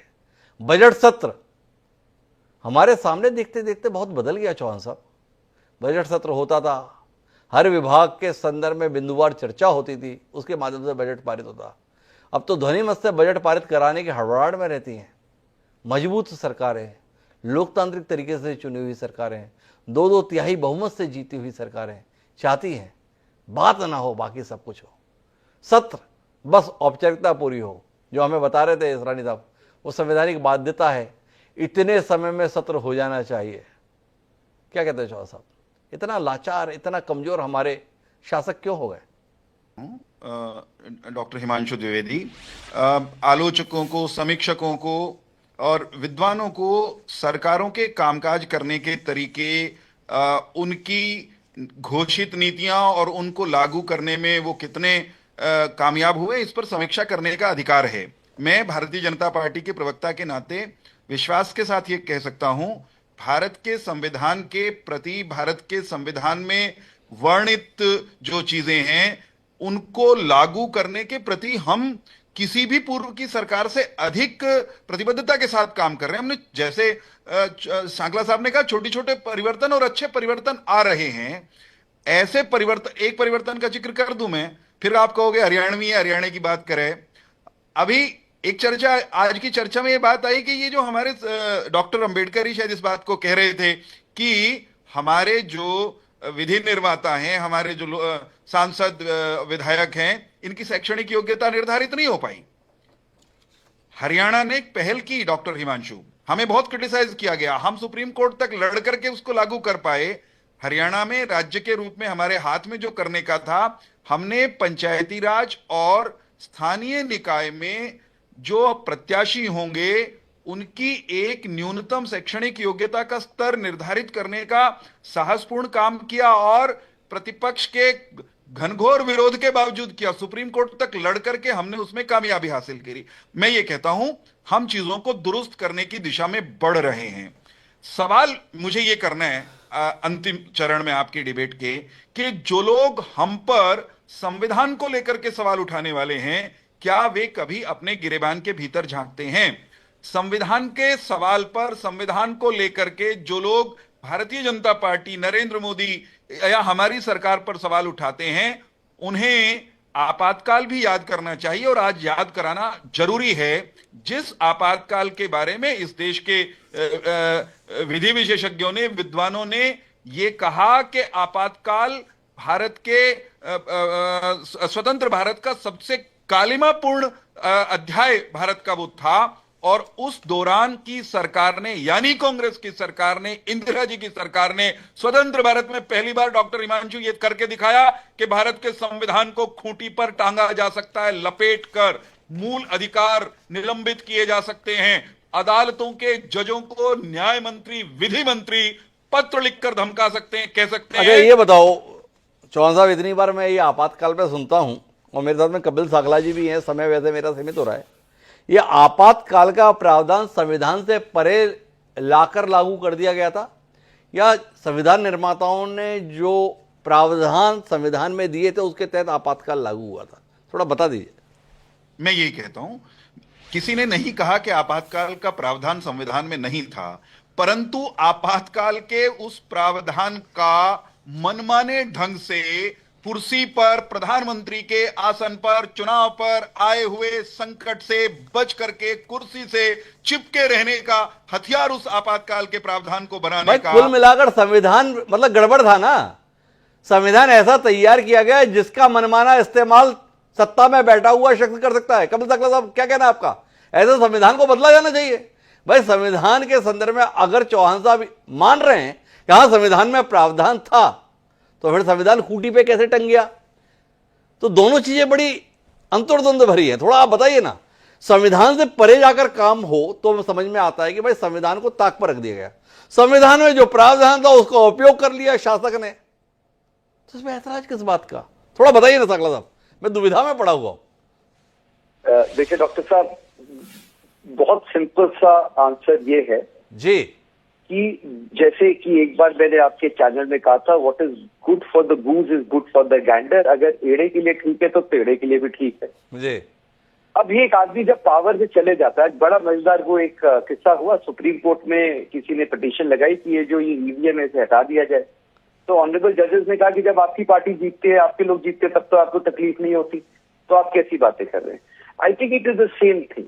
बजट सत्र हमारे सामने देखते देखते बहुत बदल गया चौहान साहब। बजट सत्र होता था, हर विभाग के संदर्भ में बिंदुवार चर्चा होती थी, उसके माध्यम से बजट पारित होता। अब तो ध्वनि मत से बजट पारित कराने की हड़बड़ाहट में रहती हैं। मजबूत सरकारें, लोकतांत्रिक तरीके से चुनी हुई सरकारें, 2-2 तिहाई बहुमत से जीती हुई सरकारें चाहती हैं बात ना हो, बाकी सब कुछ हो, सत्र बस औपचारिकता पूरी हो। जो हमें बता रहे थे इसरानी साहब, वो संवैधानिक बाध्यता है, इतने समय में सत्र हो जाना चाहिए। क्या कहते हैं चौहान साहब, इतना लाचार, इतना कमजोर हमारे शासक क्यों हो गए? डॉक्टर हिमांशु द्विवेदी, आलोचकों को, समीक्षकों को और विद्वानों को सरकारों के कामकाज करने के तरीके, उनकी घोषित नीतियां और उनको लागू करने में वो कितने कामयाब हुए, इस पर समीक्षा करने का अधिकार है। मैं भारतीय जनता पार्टी के प्रवक्ता के नाते विश्वास के साथ ये कह सकता हूं, भारत के संविधान के प्रति, भारत के संविधान में वर्णित जो चीजें हैं उनको लागू करने के प्रति हम किसी भी पूर्व की सरकार से अधिक प्रतिबद्धता के साथ काम कर रहे हैं। हमने, जैसे सांगला साहब ने कहा, छोटे छोटे परिवर्तन और अच्छे परिवर्तन आ रहे हैं। ऐसे परिवर्तन, एक परिवर्तन का जिक्र कर दूं मैं, फिर आप कहोगे हरियाणवी है, हरियाणा की बात करें। अभी एक चर्चा, आज की चर्चा में ये बात आई कि ये जो हमारे डॉक्टर अंबेडकर ही शायद इस बात को कह रहे थे कि हमारे जो विधि निर्माता हैं, हमारे जो सांसद विधायक हैं, इनकी शैक्षणिक योग्यता निर्धारित नहीं हो पाई। हरियाणा ने एक पहल की, डॉक्टर हिमांशु, हमें बहुत क्रिटिसाइज किया गया, हम सुप्रीम कोर्ट तक लड़ करके उसको लागू कर पाए। हरियाणा में राज्य के रूप में हमारे हाथ में जो करने का था, हमने पंचायती राज और स्थानीय निकाय में जो प्रत्याशी होंगे उनकी एक न्यूनतम शैक्षणिक योग्यता का स्तर निर्धारित करने का साहसपूर्ण काम किया और प्रतिपक्ष के घनघोर विरोध के बावजूद किया। सुप्रीम कोर्ट तक लड़ करके हमने उसमें कामयाबी हासिल करी। मैं ये कहता हूं, हम चीजों को दुरुस्त करने की दिशा में बढ़ रहे हैं। सवाल मुझे ये करना है अंतिम चरण में आपकी डिबेट के, कि जो लोग हम पर संविधान को लेकर के सवाल उठाने वाले हैं, क्या वे कभी अपने गिरेबान के भीतर झांकते हैं? संविधान के सवाल पर, संविधान को लेकर के जो लोग भारतीय जनता पार्टी, नरेंद्र मोदी या हमारी सरकार पर सवाल उठाते हैं, उन्हें आपातकाल भी याद करना चाहिए। और आज याद कराना जरूरी है। जिस आपातकाल के बारे में इस देश के विधि विशेषज्ञों ने, विद्वानों ने ये कहा कि आपातकाल भारत के स्वतंत्र भारत का सबसे कालिमापूर्ण अध्याय भारत का वो था, और उस दौरान की सरकार ने, यानी कांग्रेस की सरकार ने, इंदिरा जी की सरकार ने स्वतंत्र भारत में पहली बार, डॉक्टर हिमांशु, ये करके दिखाया कि भारत के संविधान को खूंटी पर टांगा जा सकता है, लपेट कर मूल अधिकार निलंबित किए जा सकते हैं, अदालतों के जजों को न्याय मंत्री, विधि मंत्री पत्र लिखकर धमका सकते हैं, कह सकते हैं। अच्छा ये बताओ चौहान साहब, इतनी बार मैं ये आपातकाल पे सुनता हूं और मेरे साथ में कपिल साकला जी भी हैं, समय वैसे मेरा सीमित हो रहा है। ये आपातकाल का प्रावधान संविधान से परे लाकर लागू कर दिया गया था, या संविधान निर्माताओं ने जो प्रावधान संविधान में दिए थे उसके तहत आपातकाल लागू हुआ था? थोड़ा बता दीजिए। मैं यही कहता हूं, किसी ने नहीं कहा कि आपातकाल का प्रावधान संविधान में नहीं था, परंतु आपातकाल के उस प्रावधान का मनमाने ढंग से कुर्सी पर, प्रधानमंत्री के आसन पर, चुनाव पर आए हुए संकट से बच करके कुर्सी से चिपके रहने का हथियार उस आपातकाल के प्रावधान को बनाने का। कुल मिलाकर संविधान मतलब गड़बड़ था ना। संविधान ऐसा तैयार किया गया जिसका मनमाना इस्तेमाल सत्ता में बैठा हुआ शख्स कर सकता है। कपिल साकला साहब क्या कहना है आपका? ऐसे संविधान को बदला जाना चाहिए भाई। संविधान के संदर्भ में अगर चौहान साहब मान रहे हैं कि हाँ संविधान में प्रावधान था, तो फिर संविधान खूंटी पे कैसे टंग गया? तो दोनों चीजें बड़ी अंतर्द्वंद भरी हैं। थोड़ा आप बताइए ना। संविधान से परे जाकर काम हो तो समझ में आता है कि भाई संविधान को ताक पर रख दिया गया, संविधान में जो प्रावधान था उसका उपयोग कर लिया शासक ने, तो इसमें ऐतराज किस बात का? थोड़ा बताइए ना साकला साहब, मैं दुविधा में पड़ा हुआ हूं। देखिए डॉक्टर साहब, बहुत सिंपल सा आंसर ये है जी कि जैसे कि एक बार मैंने आपके चैनल में कहा था, what is good for the goose is good for the Gander. अगर एड़े के लिए ठीक है तो पेड़े के लिए भी ठीक है। मुझे अब ये एक आदमी जब पावर से चले जाता है, बड़ा मजेदार वो एक किस्सा हुआ। सुप्रीम कोर्ट में किसी ने पिटीशन लगाई कि ये जो ईवीएम है इसे हटा दिया जाए। तो ऑनरेबल जजेस ने कहा कि जब आपकी पार्टी जीतती है, आपके लोग जीतते हैं, तब तो आपको तकलीफ नहीं होती, तो आप कैसी बातें कर रहे हैं। I think it is the same thing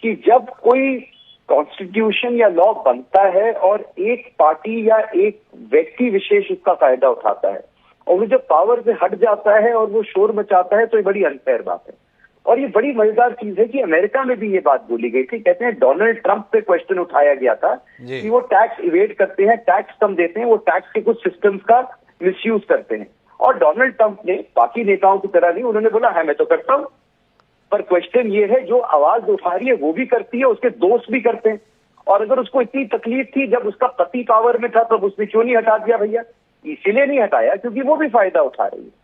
कि जब कोई कॉन्स्टिट्यूशन या लॉ बनता है और एक पार्टी या एक व्यक्ति विशेष उसका फायदा उठाता है और वो जब पावर से हट जाता है और वो शोर मचाता है, तो ये बड़ी अनफेयर बात है। और ये बड़ी मजेदार चीज है कि अमेरिका में भी ये बात बोली गई थी। कहते हैं डोनाल्ड ट्रंप पे क्वेश्चन उठाया गया था कि वो टैक्स इवेड करते हैं, टैक्स कम देते हैं, वो टैक्स के कुछ सिस्टम्स का मिसयूज करते हैं। और डोनाल्ड ट्रंप ने बाकी नेताओं की तरह नहीं, उन्होंने बोला है मैं तो करता हूं। पर क्वेश्चन ये है, जो आवाज उठा रही है वो भी करती है, उसके दोस्त भी करते हैं। और अगर उसको इतनी तकलीफ थी जब उसका पति पावर में था, तब तो उसने क्यों नहीं हटा दिया भैया? इसीलिए नहीं हटाया क्योंकि वो भी फायदा उठा रही है।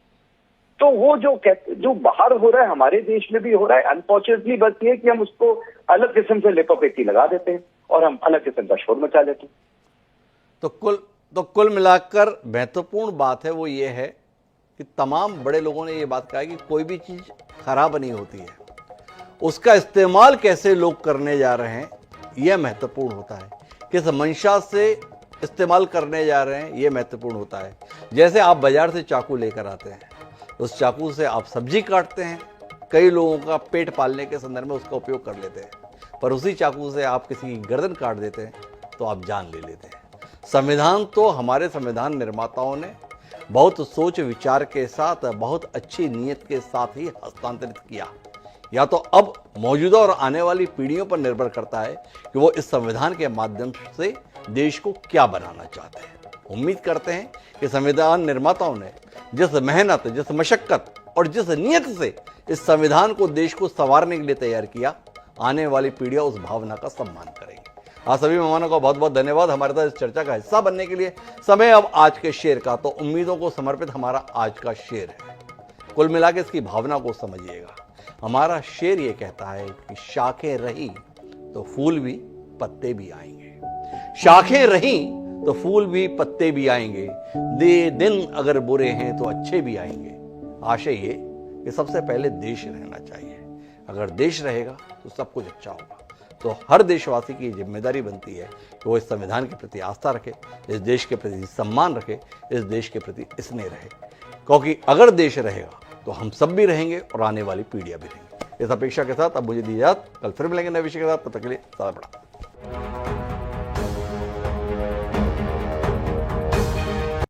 तो वो जो बाहर हो रहा है हमारे देश में भी हो रहा है। अनफॉर्चुनेटली बस ये कि हम उसको अलग किस्म से लिपोपेटी लगा देते हैं और हम अलग किस्म का शोर मचा देते हैं। तो कुल मिलाकर महत्वपूर्ण बात है वो ये है कि तमाम बड़े लोगों ने ये बात कहा कि कोई भी चीज खराब नहीं होती है, उसका इस्तेमाल कैसे लोग करने जा रहे हैं यह महत्वपूर्ण होता है। किस मंशा से इस्तेमाल करने जा रहे हैं ये महत्वपूर्ण होता है। जैसे आप बाजार से चाकू लेकर आते हैं, उस चाकू से आप सब्जी काटते हैं, कई लोगों का पेट पालने के संदर्भ में उसका उपयोग कर लेते हैं, पर उसी चाकू से आप किसी की गर्दन काट देते हैं तो आप जान ले लेते हैं। संविधान तो हमारे संविधान निर्माताओं ने बहुत सोच विचार के साथ, बहुत अच्छी नीयत के साथ ही हस्तांतरित किया। या तो अब मौजूदा और आने वाली पीढ़ियों पर निर्भर करता है कि वो इस संविधान के माध्यम से देश को क्या बनाना चाहते हैं। उम्मीद करते हैं कि संविधान निर्माताओं ने जिस मेहनत, जिस मशक्कत और जिस नीयत से इस संविधान को, देश को संवारने के लिए तैयार किया, आने वाली पीढ़ियां उस भावना का सम्मान करेंगी। आप सभी मेहमानों का बहुत बहुत धन्यवाद हमारे साथ इस चर्चा का हिस्सा बनने के लिए। समय अब आज के शेर का, तो उम्मीदों को समर्पित हमारा आज का शेर है। कुल मिला के इसकी भावना को समझिएगा। हमारा शेर ये कहता है कि शाखें रही तो फूल भी पत्ते भी आएंगे। शाखें रही तो फूल भी पत्ते भी आएंगे। दिन अगर बुरे हैं तो अच्छे भी आएंगे। आशय ये कि सबसे पहले देश रहना चाहिए। अगर देश रहेगा तो सब कुछ अच्छा होगा। तो हर देशवासी की जिम्मेदारी बनती है कि वो इस संविधान के प्रति आस्था रखे, इस देश के प्रति सम्मान रखे, इस देश के प्रति स्नेह रहे, क्योंकि अगर देश रहेगा तो हम सब भी रहेंगे और आने वाली पीढ़ियां भी रहेंगी। इस अपेक्षा के साथ अब मुझे दी इजाजत, कल फिर मिलेंगे नए विषय के साथ, तब तक के लिए सदा बड़ा।